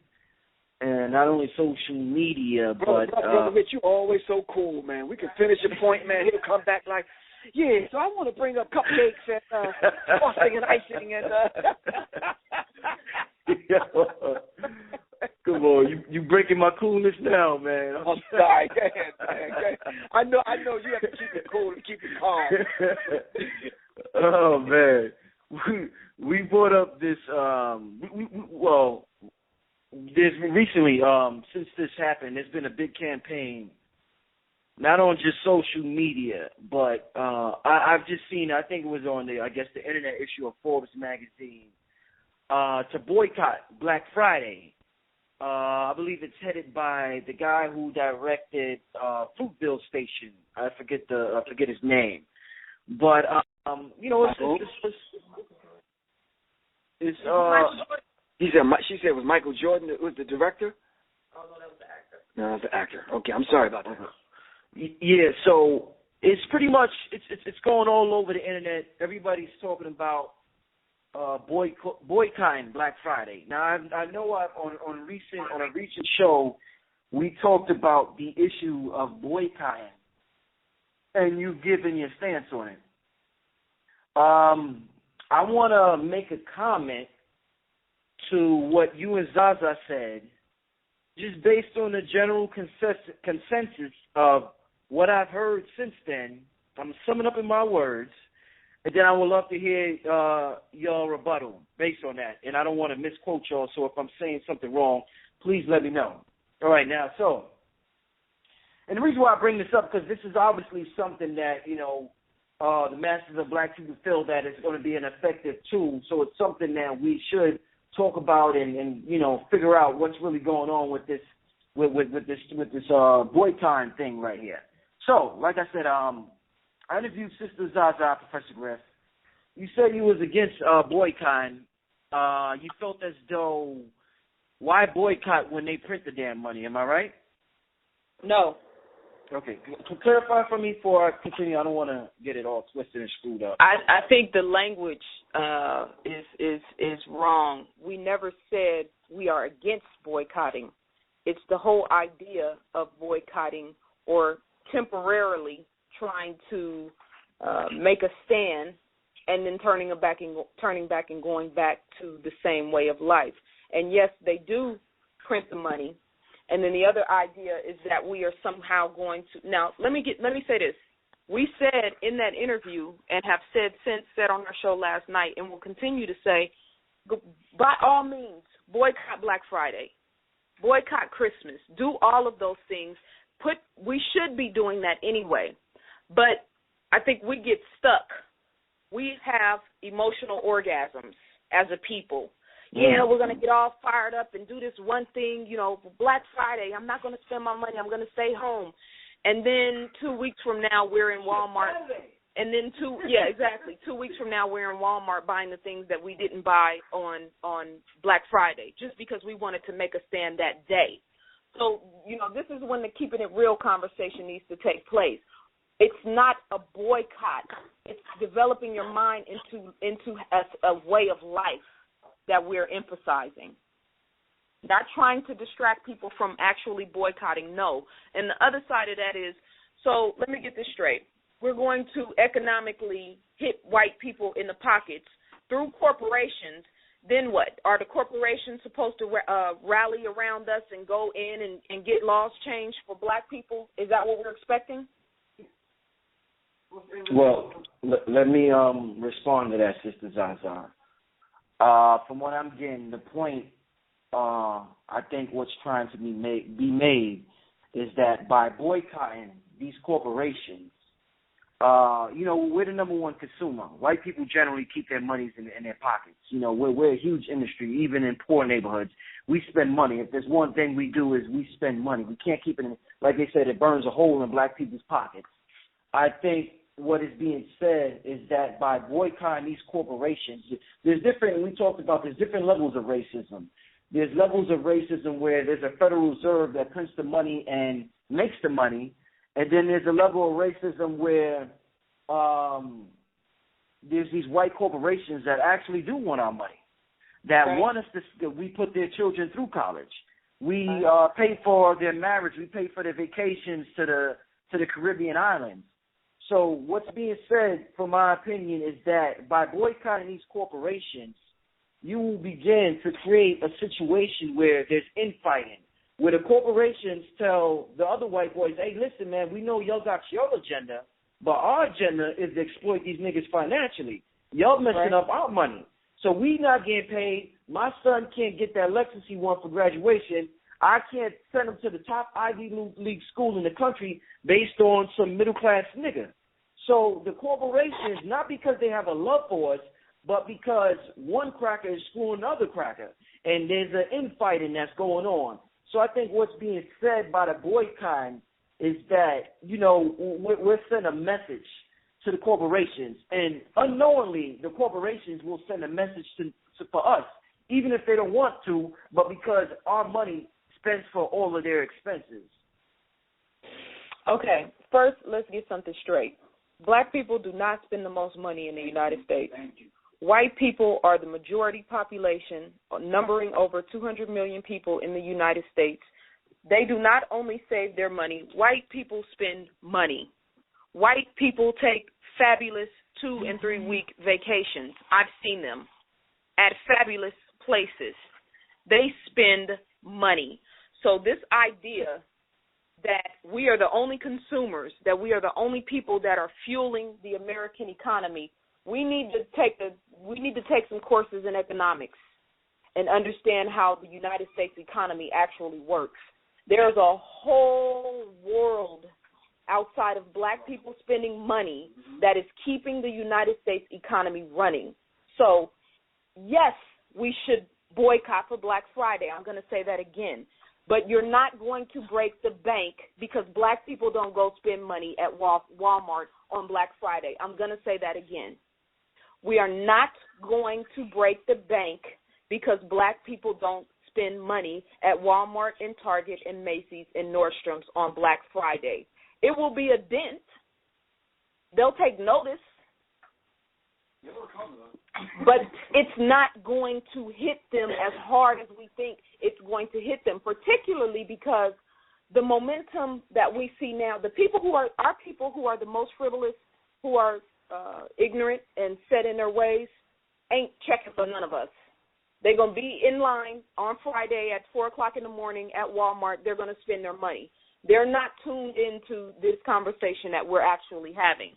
and not only social media, but... Brother Rich, you always so cool, man. We can finish your point, man. He'll come back like, yeah, so I want to bring up cupcakes and frosting and icing and... Come on, you breaking my coolness now, man. I'm sorry. Go ahead. I know you have to keep it cool and keep it calm. Oh, man. We brought up this, well, there's recently, since this happened, there's been a big campaign, not on just social media, but I've just seen, I think it was on the internet issue of Forbes magazine, to boycott Black Friday. I believe it's headed by the guy who directed Fruitville Station. I forget his name, but she said it was Michael Jordan that was the director. Oh no, that was the actor. No, that was the actor. Okay, I'm sorry about that. Yeah, so it's pretty much it's going all over the internet. Everybody's talking about boycotting Black Friday. Now I know on a recent show we talked about the issue of boycotting, and you've given your stance on it. I want to make a comment to what you and Zaza said, just based on the general consensus of what I've heard since then. I'm summing up in my words, and then I would love to hear y'all rebuttal based on that. And I don't want to misquote y'all, so if I'm saying something wrong, please let me know. All right, now, so, and the reason why I bring this up, because this is obviously something that, the masses of black people feel that it's going to be an effective tool. So it's something that we should talk about and figure out what's really going on with this boycotting thing right here. So, like I said, I interviewed Sister Zaza, Professor Griff. You said you was against boycotting. You felt as though, why boycott when they print the damn money? Am I right? No. Okay. Clarify for me before I continue. I don't want to get it all twisted and screwed up. I think the language is wrong. We never said we are against boycotting. It's the whole idea of boycotting or temporarily trying to make a stand and then turning back and going back to the same way of life. And yes, they do print the money. And then the other idea is that we are somehow going to. Now, let me say this. We said in that interview and have said on our show last night, and will continue to say, by all means, boycott Black Friday, boycott Christmas, do all of those things. We should be doing that anyway, but I think we get stuck. We have emotional orgasms as a people. Yeah, we're going to get all fired up and do this one thing, for Black Friday. I'm not going to spend my money. I'm going to stay home. And then 2 weeks from now, we're in Walmart. And then 2 weeks from now, we're in Walmart buying the things that we didn't buy on Black Friday just because we wanted to make a stand that day. So, this is when the keeping it real conversation needs to take place. It's not a boycott. It's developing your mind into a way of life that we're emphasizing. Not trying to distract people from actually boycotting, no. And the other side of that is, so let me get this straight. We're going to economically hit white people in the pockets through corporations. Then what? Are the corporations supposed to rally around us and go in and get laws changed for black people? Is that what we're expecting? Well, let me respond to that, Sister Zaza. From what I'm getting, the point I think what's trying to be made is that by boycotting these corporations, we're the number one consumer. White people generally keep their monies in their pockets. We're a huge industry, even in poor neighborhoods. We spend money. If there's one thing we do is we spend money. We can't keep it in, like they said, it burns a hole in black people's pockets. I think what is being said is that by boycotting these corporations, there's different levels of racism. There's levels of racism where there's a Federal Reserve that prints the money and makes the money, and then there's a level of racism where there's these white corporations that actually do want our money, that want us that we put their children through college. We pay for their marriage. We pay for their vacations to the Caribbean islands. So what's being said, from my opinion, is that by boycotting these corporations, you will begin to create a situation where there's infighting, where the corporations tell the other white boys, hey, listen, man, we know y'all got your agenda, but our agenda is to exploit these niggas financially. Y'all messing up our money. So we not getting paid, my son can't get that Lexus he wants for graduation. I can't send him to the top Ivy League school in the country based on some middle-class nigga. So the corporations, not because they have a love for us, but because one cracker is screwing another cracker, and there's an infighting that's going on. So I think what's being said by the boycott is that, we're sending a message to the corporations, and unknowingly the corporations will send a message for us, even if they don't want to, but because our money spends for all of their expenses. Okay, first let's get something straight. Black people do not spend the most money in the United States. Thank you. White people are the majority population, numbering over 200 million people in the United States. They do not only save their money, white people spend money. White people take fabulous 2- and 3-week vacations. I've seen them at fabulous places. They spend money. So this idea that we are the only consumers, that we are the only people that are fueling the American economy, we need to take some courses in economics and understand how the United States economy actually works. There's a whole world outside of black people spending money that is keeping the United States economy running. So, yes, we should boycott for Black Friday. I'm going to say that again. But you're not going to break the bank because black people don't go spend money at Walmart on Black Friday. I'm going to say that again. We are not going to break the bank because black people don't spend money at Walmart and Target and Macy's and Nordstrom's on Black Friday. It will be a dent. They'll take notice. But it's not going to hit them as hard as we think it's going to hit them, particularly because the momentum that we see now, the people who are our people who are the most frivolous, who are ignorant and set in their ways, ain't checking for none of us. They're going to be in line on Friday at 4 o'clock in the morning at Walmart. They're going to spend their money. They're not tuned into this conversation that we're actually having.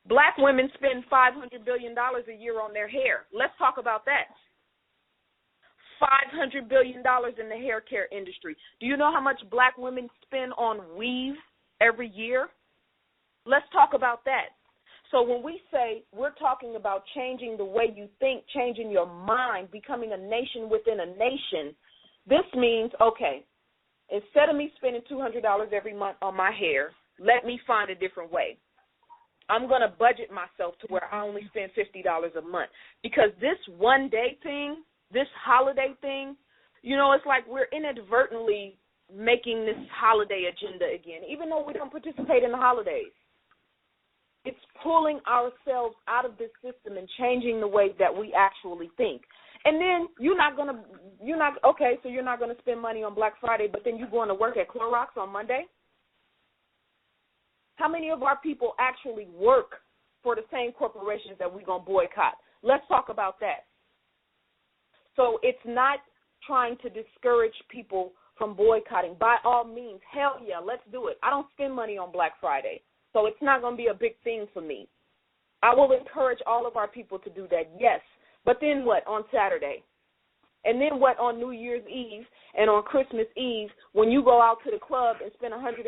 Black women spend $500 billion a year on their hair. Let's talk about that. $500 billion in the hair care industry. Do you know how much black women spend on weave every year? Let's talk about that. So when we say we're talking about changing the way you think, changing your mind, becoming a nation within a nation, this means, okay, instead of me spending $200 every month on my hair, let me find a different way. I'm going to budget myself to where I only spend $50 a month. Because this one-day thing, this holiday thing, it's like we're inadvertently making this holiday agenda again, even though we don't participate in the holidays. It's pulling ourselves out of this system and changing the way that we actually think. And then you're not going to spend money on Black Friday, but then you're going to work at Clorox on Monday? How many of our people actually work for the same corporations that we're going to boycott? Let's talk about that. So it's not trying to discourage people from boycotting. By all means, hell yeah, let's do it. I don't spend money on Black Friday, so it's not going to be a big thing for me. I will encourage all of our people to do that, yes. But then what on Saturday? And then what on New Year's Eve and on Christmas Eve when you go out to the club and spend $150,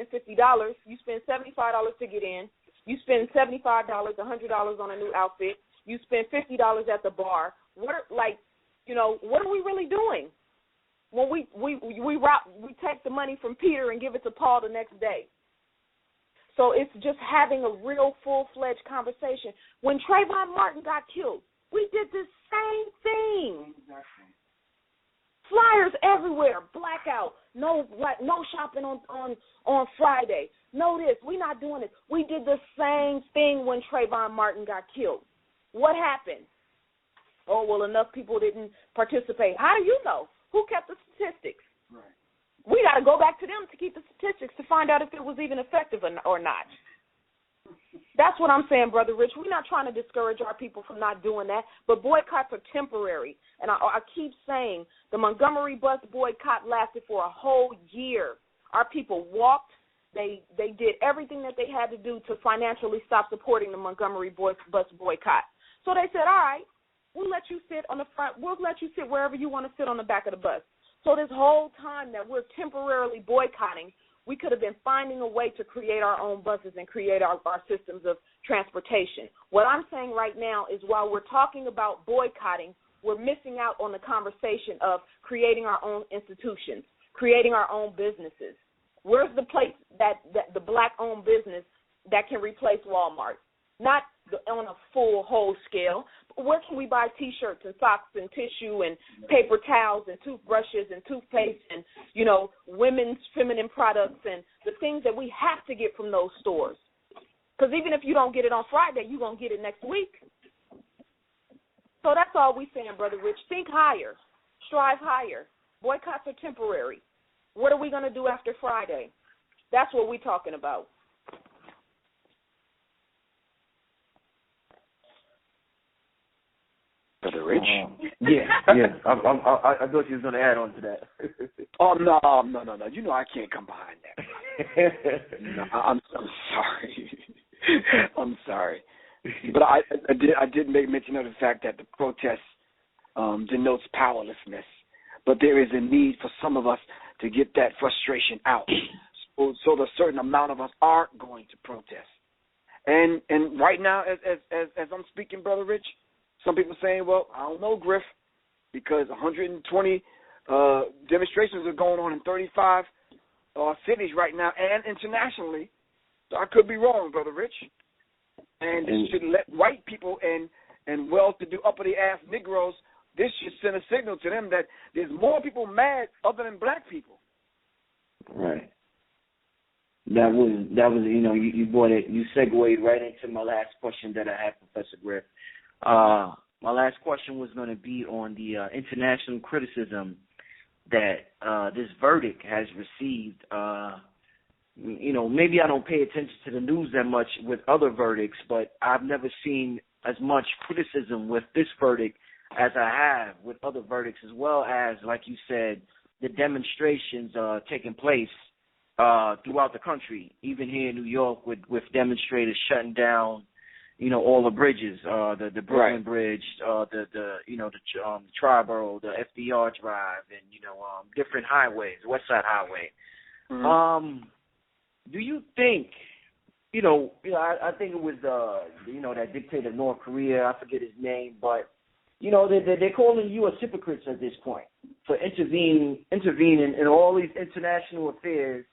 you spend $75 to get in, you spend $75, $100 on a new outfit, you spend $50 at the bar. What are we really doing? When we take the money from Peter and give it to Paul the next day. So it's just having a real full-fledged conversation. When Trayvon Martin got killed, we did the same thing. Flyers everywhere, blackout, no shopping on Friday, no this, we're not doing this. We did the same thing when Trayvon Martin got killed. What happened? Oh, well, enough people didn't participate. How do you know? Who kept the statistics? Right. We got to go back to them to keep the statistics to find out if it was even effective or not. That's what I'm saying, Brother Rich. We're not trying to discourage our people from not doing that, but boycotts are temporary. And I keep saying the Montgomery bus boycott lasted for a whole year. Our people walked. They did everything that they had to do to financially stop supporting the Montgomery bus boycott. So they said, all right, we'll let you sit on the front. We'll let you sit wherever you want to sit on the back of the bus. So this whole time that we're temporarily boycotting, we could have been finding a way to create our own buses and create our systems of transportation. What I'm saying right now is while we're talking about boycotting, we're missing out on the conversation of creating our own institutions, creating our own businesses. Where's the place that the black-owned business that can replace Walmart? Not on a full, whole scale, but where can we buy T-shirts and socks and tissue and paper towels and toothbrushes and toothpaste and, women's feminine products and the things that we have to get from those stores? Because even if you don't get it on Friday, you're going to get it next week. So that's all we're saying, Brother Rich. Think higher. Strive higher. Boycotts are temporary. What are we going to do after Friday? That's what we're talking about. Brother Rich? Yeah. I thought you was going to add on to that. Oh, no. You know I can't come behind that. No, I'm sorry. I'm sorry. But I did make mention of the fact that the protest denotes powerlessness. But there is a need for some of us to get that frustration out. So a certain amount of us are going to protest. And right now, as I'm speaking, Brother Rich, some people are saying, well, I don't know, Griff, because 120 demonstrations are going on in 35 cities right now and internationally. So I could be wrong, Brother Rich. And it should let white people and well-to-do uppity-ass Negroes, this should send a signal to them that there's more people mad other than black people. Right. That was you brought it, you segued right into my last question that I had, Professor Griff. My last question was going to be on the international criticism that this verdict has received. Maybe I don't pay attention to the news that much with other verdicts, but I've never seen as much criticism with this verdict as I have with other verdicts, as well as, like you said, the demonstrations taking place throughout the country, even here in New York with demonstrators shutting down, all the bridges, the Brooklyn Bridge, the Triborough, the FDR Drive, and, different highways, West Side Highway. Mm-hmm. Do you think, I think it was, that dictator of North Korea, I forget his name, but, they're calling U.S. hypocrites at this point for intervening in all these international affairs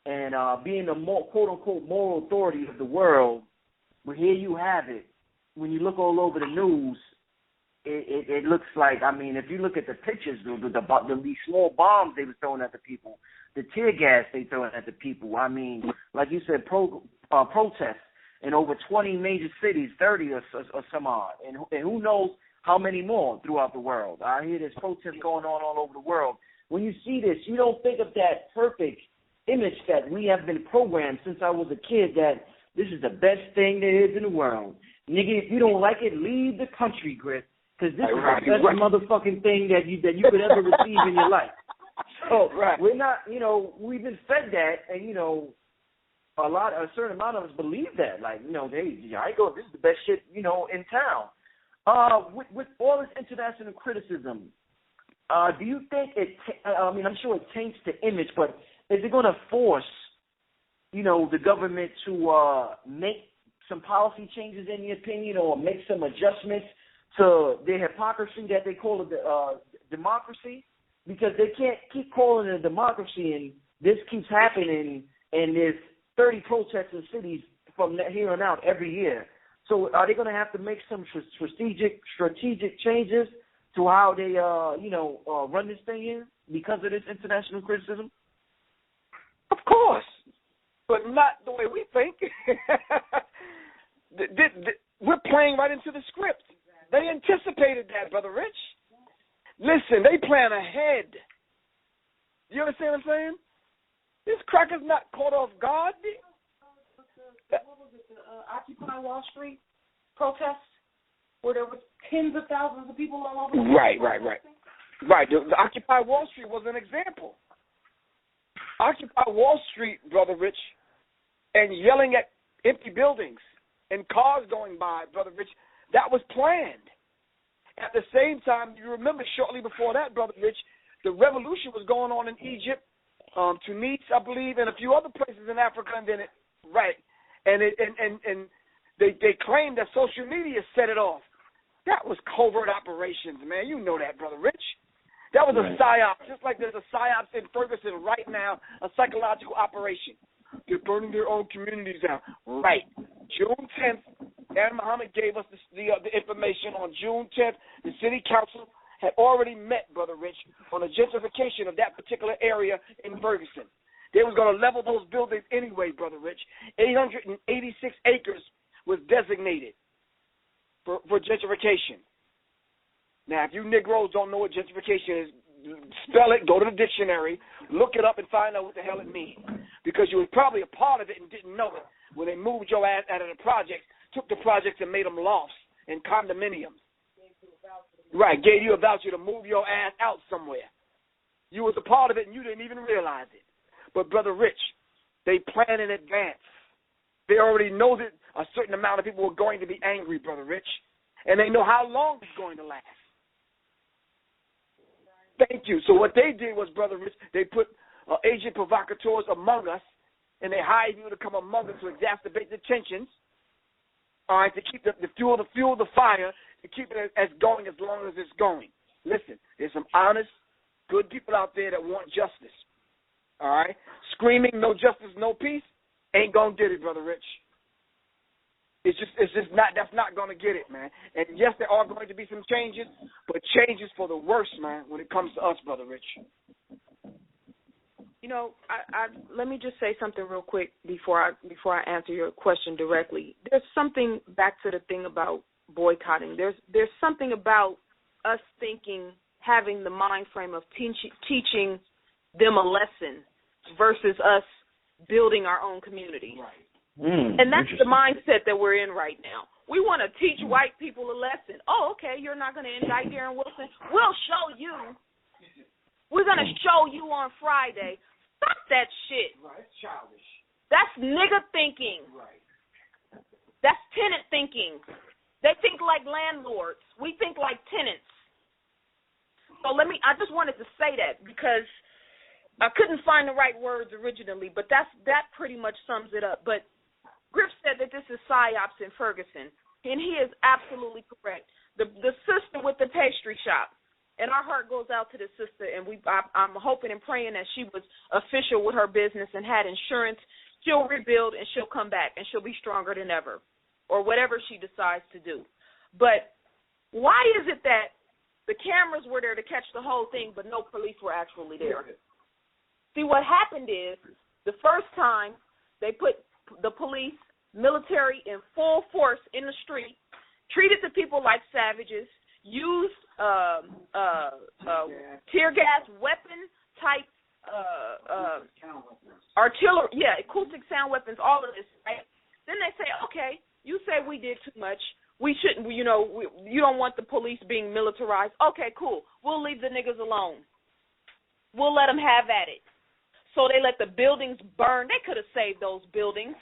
and being the quote-unquote moral authority of the world. But here you have it. When you look all over the news, it looks like, if you look at the pictures, these small bombs they were throwing at the people, the tear gas they throwing at the people. Like you said, protests in over 20 major cities, 30 or some odd, and who knows how many more throughout the world. I hear there's protests going on all over the world. When you see this, you don't think of that perfect image that we have been programmed since I was a kid that this is the best thing there is in the world. Nigga, if you don't like it, leave the country, Griff, because this is the best motherfucking thing that you could ever receive in your life. So we're not, we've been fed that, and a certain amount of us believe that. Like, this is the best shit, in town. With all this international criticism, do you think I'm sure it taints the image, but is it going to force, the government to make some policy changes, in your opinion, or make some adjustments to their hypocrisy that they call it democracy? Because they can't keep calling it a democracy, and this keeps happening, and there's 30 protests in cities from here on out every year. So are they going to have to make some strategic changes to how they, run this thing here because of this international criticism? Of course, but not the way we think. We're playing right into the script. They anticipated that, Brother Rich. Listen, they plan ahead. You understand what I'm saying? This cracker's not caught off guard. What was it, the Occupy Wall Street protests, where there were tens of thousands of people all over the world? Right. The Occupy Wall Street was an example. Occupy Wall Street, Brother Rich, and yelling at empty buildings and cars going by, Brother Rich, that was planned. At the same time, you remember shortly before that, Brother Rich, the revolution was going on in Egypt, Tunis, I believe, and a few other places in Africa, and then they claimed that social media set it off. That was covert operations, man. You know that, Brother Rich. That was a psyop, just like there's a psyops in Ferguson right now, a psychological operation. They're burning their own communities down. Right. June 10th, Aaron Muhammad gave us the information on June 10th. The city council had already met, Brother Rich, on the gentrification of that particular area in Ferguson. They was going to level those buildings anyway, Brother Rich. 886 acres was designated for gentrification. Now, if you Negroes don't know what gentrification is, spell it, go to the dictionary, look it up, and find out what the hell it means. Because you were probably a part of it and didn't know it when they moved your ass out of the projects, took the projects and made them lofts and condominiums. Right, gave you a voucher to move your ass out somewhere. You was a part of it and you didn't even realize it. But, Brother Rich, they plan in advance. They already know that a certain amount of people are going to be angry, Brother Rich, and they know how long it's going to last. Thank you. So what they did was, Brother Rich, they put agent provocateurs among us, and they hired you to come among us to exacerbate the tensions, all right, to keep the fuel the fire, to keep it as going as long as it's going. Listen, there's some honest, good people out there that want justice, all right? Screaming no justice, no peace ain't going to get it, Brother Rich. It's just not, that's not going to get it, man. And yes, there are going to be some changes, but changes for the worse, man, when it comes to us, Brother Rich. You know, I let me just say something real quick before I answer your question directly. There's something back to the thing about boycotting. There's something about us thinking, having the mind frame of teaching them a lesson versus us building our own community. Right. And that's the mindset that we're in right now. We want to teach white people a lesson. Oh, okay, you're not going to indict Darren Wilson? We'll show you. We're going to show you on Friday. Stop that shit. Right, it's childish. That's nigga thinking. Right. That's tenant thinking. They think like landlords. We think like tenants. So I just wanted to say that because I couldn't find the right words originally, but that pretty much sums it up. But Griff said that this is psyops in Ferguson, and he is absolutely correct. The sister with the pastry shop, and our heart goes out to the sister, and I'm hoping and praying that she was official with her business and had insurance. She'll rebuild, and she'll come back, and she'll be stronger than ever, or whatever she decides to do. But why is it that the cameras were there to catch the whole thing, but no police were actually there? See, what happened is the first time they put the police, military in full force in the street, treated the people like savages, used tear gas weapon type artillery, acoustic sound weapons, all of this, right? Then they say, okay, you say we did too much. We shouldn't, you don't want the police being militarized. Okay, cool. We'll leave the niggas alone. We'll let them have at it. So they let the buildings burn. They could have saved those buildings.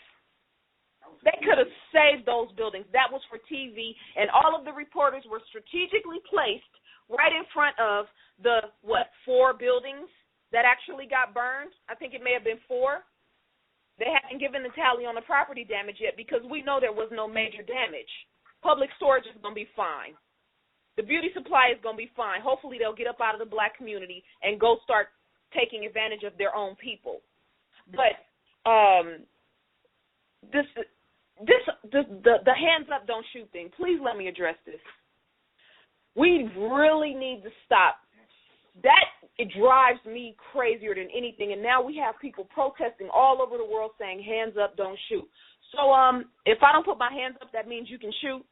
They could have saved those buildings. That was for TV, and all of the reporters were strategically placed right in front of the, 4 buildings that actually got burned? I think it may have been 4. They haven't given the tally on the property damage yet because we know there was no major damage. Public storage is going to be fine. The beauty supply is going to be fine. Hopefully they'll get up out of the black community and go start taking advantage of their own people. But the hands up, don't shoot thing. Please let me address this. We really need to stop. It drives me crazier than anything. And now we have people protesting all over the world saying hands up, don't shoot. So if I don't put my hands up, that means you can shoot.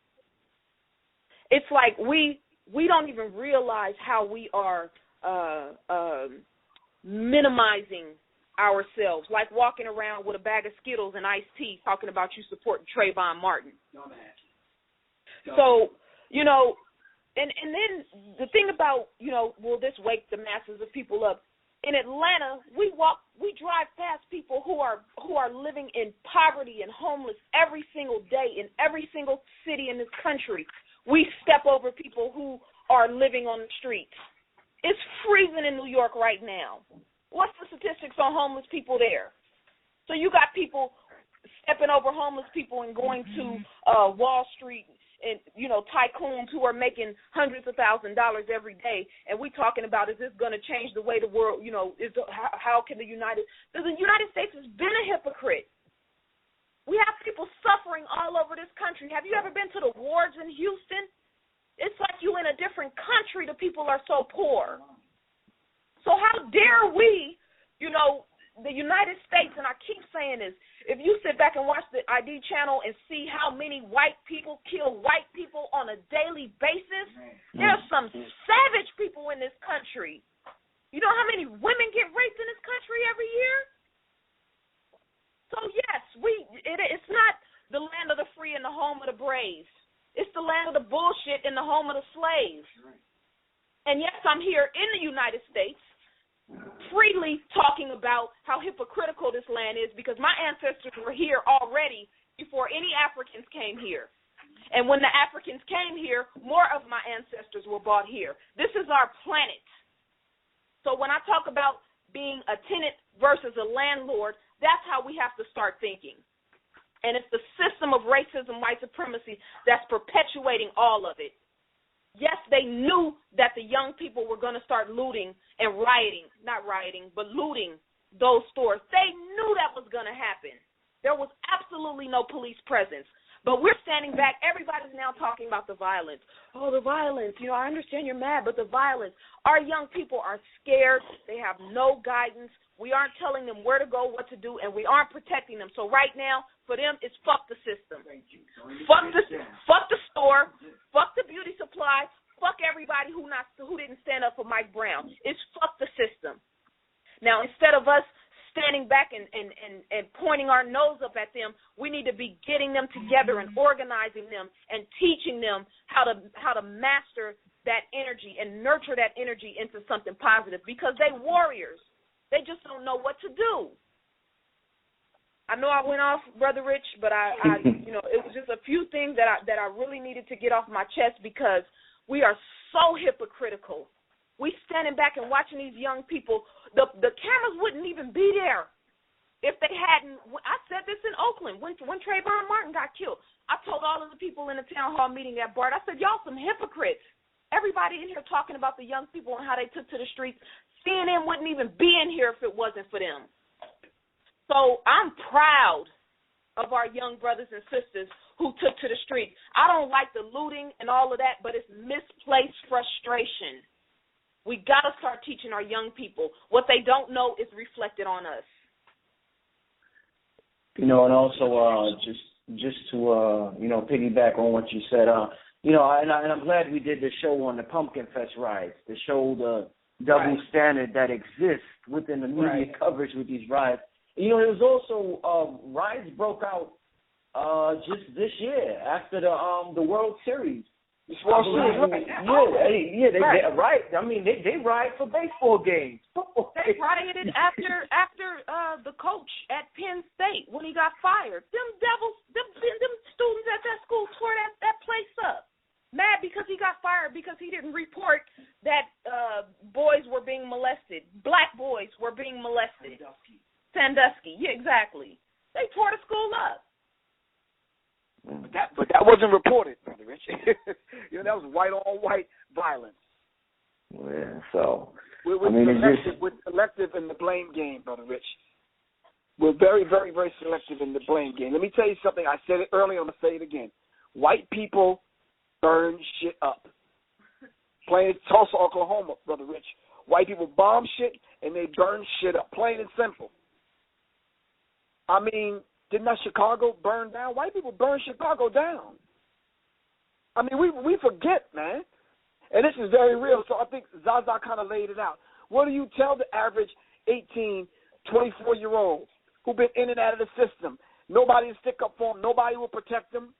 It's like we don't even realize how we are minimizing ourselves, like walking around with a bag of Skittles and iced tea talking about you supporting Trayvon Martin. So, and then the thing about, will this wake the masses of people up? In Atlanta, we drive past people who are living in poverty and homeless every single day in every single city in this country. We step over people who are living on the streets. It's freezing in New York right now. What's the statistics on homeless people there? So you got people stepping over homeless people and going to Wall Street and, you know, tycoons who are making hundreds of $1,000s every day, and we talking about, is this going to change the way the world, you know, how can the United States has been a hypocrite. We have people suffering all over this country. Have you ever been to the wards in Houston? It's like you in a different country. The people are so poor. So how dare we, you know, the United States, and I keep saying this, if you sit back and watch the ID channel and see how many white people kill white people on a daily basis, there's some savage people in this country. You know how many women get raped in this country every year? So, yes, it's not the land of the free and the home of the brave. It's the land of the bullshit and the home of the slaves. And, yes, I'm here in the United States freely talking about how hypocritical this land is because my ancestors were here already before any Africans came here. And when the Africans came here, more of my ancestors were brought here. This is our planet. So when I talk about being a tenant versus a landlord, that's how we have to start thinking. And it's the system of racism, white supremacy that's perpetuating all of it. Yes, they knew that the young people were going to start looting and looting those stores. They knew that was going to happen. There was absolutely no police presence. But we're standing back. Everybody's now talking about the violence. Oh, the violence. You know, I understand you're mad, but the violence. Our young people are scared. They have no guidance. We aren't telling them where to go, what to do, and we aren't protecting them. So right now, for them, it's fuck the system. Fuck the store. Fuck the beauty supply. Fuck everybody who didn't stand up for Mike Brown. It's fuck the system. Now, instead of us standing back and pointing our nose up at them, we need to be getting them together and organizing them and teaching them how to master that energy and nurture that energy into something positive because they warriors. They just don't know what to do. I know I went off, Brother Rich, but I you know, it was just a few things that I really needed to get off my chest because we are so hypocritical. We standing back and watching these young people. The cameras wouldn't even be there if they hadn't. I said this in Oakland when Trayvon Martin got killed. I told all of the people in the town hall meeting at BART, I said, y'all some hypocrites. Everybody in here talking about the young people and how they took to the streets. CNN wouldn't even be in here if it wasn't for them. So I'm proud of our young brothers and sisters who took to the streets. I don't like the looting and all of that, but it's misplaced frustration. We got to start teaching our young people. What they don't know is reflected on us. You know, and also just to you know, piggyback on what you said, you know, and I'm glad we did the show on the Pumpkin Fest riots to show the double standard that exists within the media coverage with these riots. You know, there was also riots broke out just this year after the World Series. They riot. I mean, they riot for baseball games. They rioted after the coach at Penn State when he got fired. Them students at that school tore that place up. Mad because he got fired because he didn't report that boys were being molested. Black boys were being molested. Sandusky. Yeah, exactly. They tore the school up. But that wasn't reported, Brother Rich. You know, that was white on white violence. Yeah, so we're selective in the blame game, Brother Rich. We're very, very, very selective in the blame game. Let me tell you something. I said it earlier. I'm gonna say it again. White people burn shit up. Plain Tulsa, Oklahoma, Brother Rich. White people bomb shit and they burn shit up. Plain and simple. I mean, didn't that Chicago burn down? White people burn Chicago down. I mean, we forget, man. And this is very real, so I think Zaza kind of laid it out. What do you tell the average 18, 24-year-old who've been in and out of the system? Nobody will stick up for him. Nobody will protect him.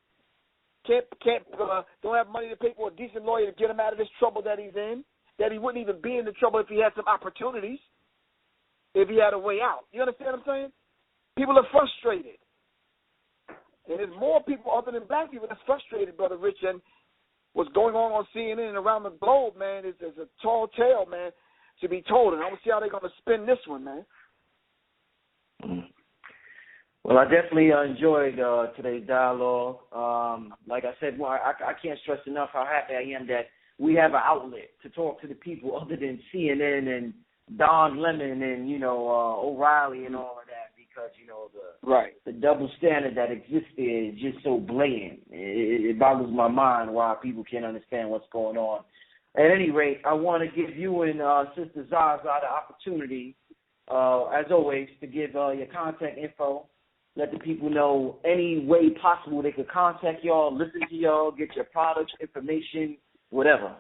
Don't have money to pay for a decent lawyer to get him out of this trouble that he's in, that he wouldn't even be in the trouble if he had some opportunities, if he had a way out. You understand what I'm saying? People are frustrated. And there's more people other than black people that's frustrated, Brother Rich. And what's going on CNN and around the globe, man, is a tall tale, man, to be told. And I want to see how they're going to spin this one, man. Well, I definitely enjoyed today's dialogue. Like I said, I can't stress enough how happy I am that we have an outlet to talk to the people other than CNN and Don Lemon and, O'Reilly and all of that, because, the double standard that exists there is just so blatant. It boggles my mind why people can't understand what's going on. At any rate, I want to give you and Sister Zaza the opportunity, as always, to give your contact info. Let the people know any way possible they could contact y'all, listen to y'all, get your products, information, whatever.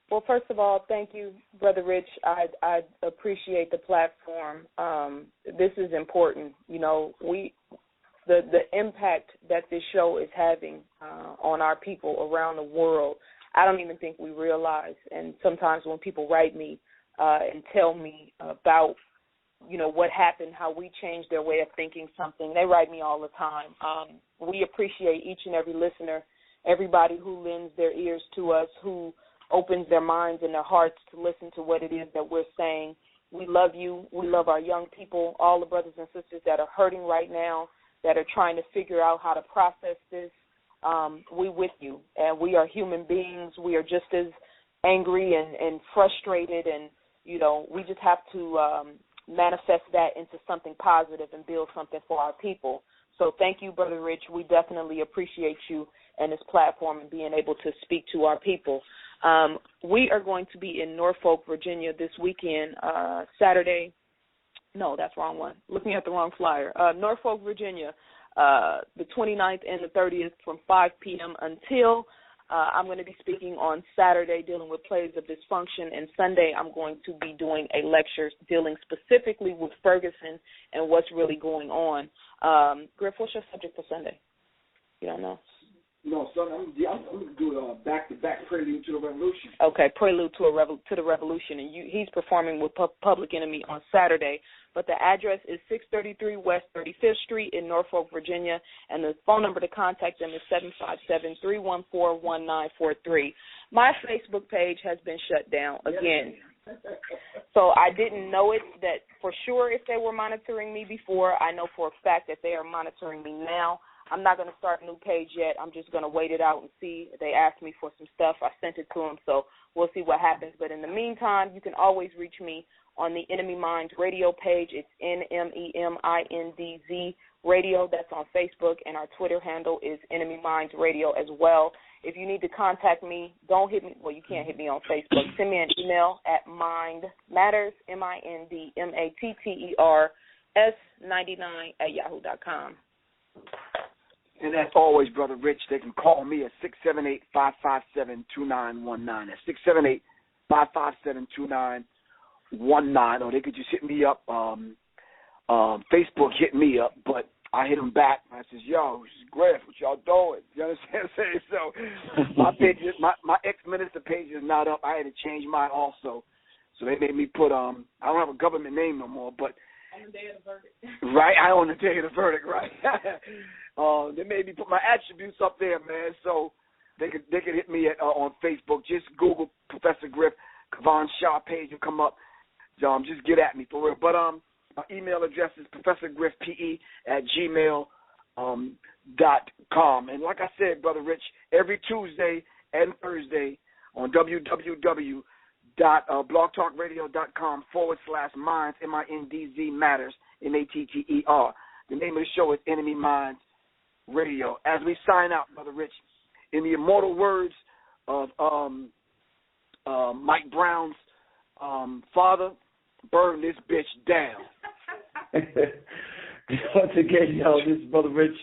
Well, first of all, thank you, Brother Rich. I appreciate the platform. This is important. The impact that this show is having on our people around the world, I don't even think we realize. And sometimes when people write me and tell me about what happened, how we changed their way of thinking something. They write me all the time. We appreciate each and every listener, everybody who lends their ears to us, who opens their minds and their hearts to listen to what it is that we're saying. We love you. We love our young people, all the brothers and sisters that are hurting right now, that are trying to figure out how to process this. We with you, and we are human beings. We are just as angry and frustrated, and, we just have to manifest that into something positive and build something for our people. So thank you, Brother Rich. We definitely appreciate you and this platform and being able to speak to our people. We are going to be in Norfolk, Virginia this weekend, Saturday. No, that's the wrong one. Looking at the wrong flyer. Norfolk, Virginia, the 29th and the 30th from 5 p.m. until I'm going to be speaking on Saturday dealing with plagues of dysfunction, and Sunday I'm going to be doing a lecture dealing specifically with Ferguson and what's really going on. Griff, what's your subject for Sunday? You don't know? No, son, I'm going to do a back-to-back Prelude to the Revolution. Okay, Prelude to the Revolution, and he's performing with Public Enemy on Saturday. But the address is 633 West 35th Street in Norfolk, Virginia, and the phone number to contact them is 757-314-1943. My Facebook page has been shut down again. So I didn't know it that for sure if they were monitoring me before. I know for a fact that they are monitoring me now. I'm not going to start a new page yet. I'm just going to wait it out and see. They asked me for some stuff. I sent it to them, so we'll see what happens. But in the meantime, you can always reach me on the Enemy Minds radio page. It's NMEMINDZ radio. That's on Facebook, and our Twitter handle is Enemy Minds radio as well. If you need to contact me, don't hit me. Well, you can't hit me on Facebook. Send me an email at mindmatters, mindmatters99@yahoo.com. And as always, Brother Rich, they can call me at 678-557-2919. That's 678-557-2919. Or they could just hit me up. Facebook hit me up, but I hit them back. I says, yo, this is Griff. What y'all doing? You understand what I'm saying? So my page, my ex-minister page is not up. I had to change mine also. So they made me put, I don't have a government name no more, but on the day of the verdict. Right, I own the day of the verdict, right. They made me put my attributes up there, man, so they could hit me on Facebook. Just Google Professor Griff, Kavon Shaw page will come up. Just get at me for real. But my email address is professorgriffpe@gmail.com. And like I said, Brother Rich, every Tuesday and Thursday on www.blogtalkradio.com/minds, MINDZ matters, MATTER. The name of the show is Enemy Minds Radio. As we sign out, Brother Rich, in the immortal words of Mike Brown's father, burn this bitch down. Once again, this is Brother Rich.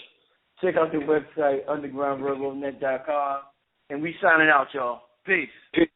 Check out the website, undergroundrailroadnet.com. And we signing out, y'all. Peace. Peace.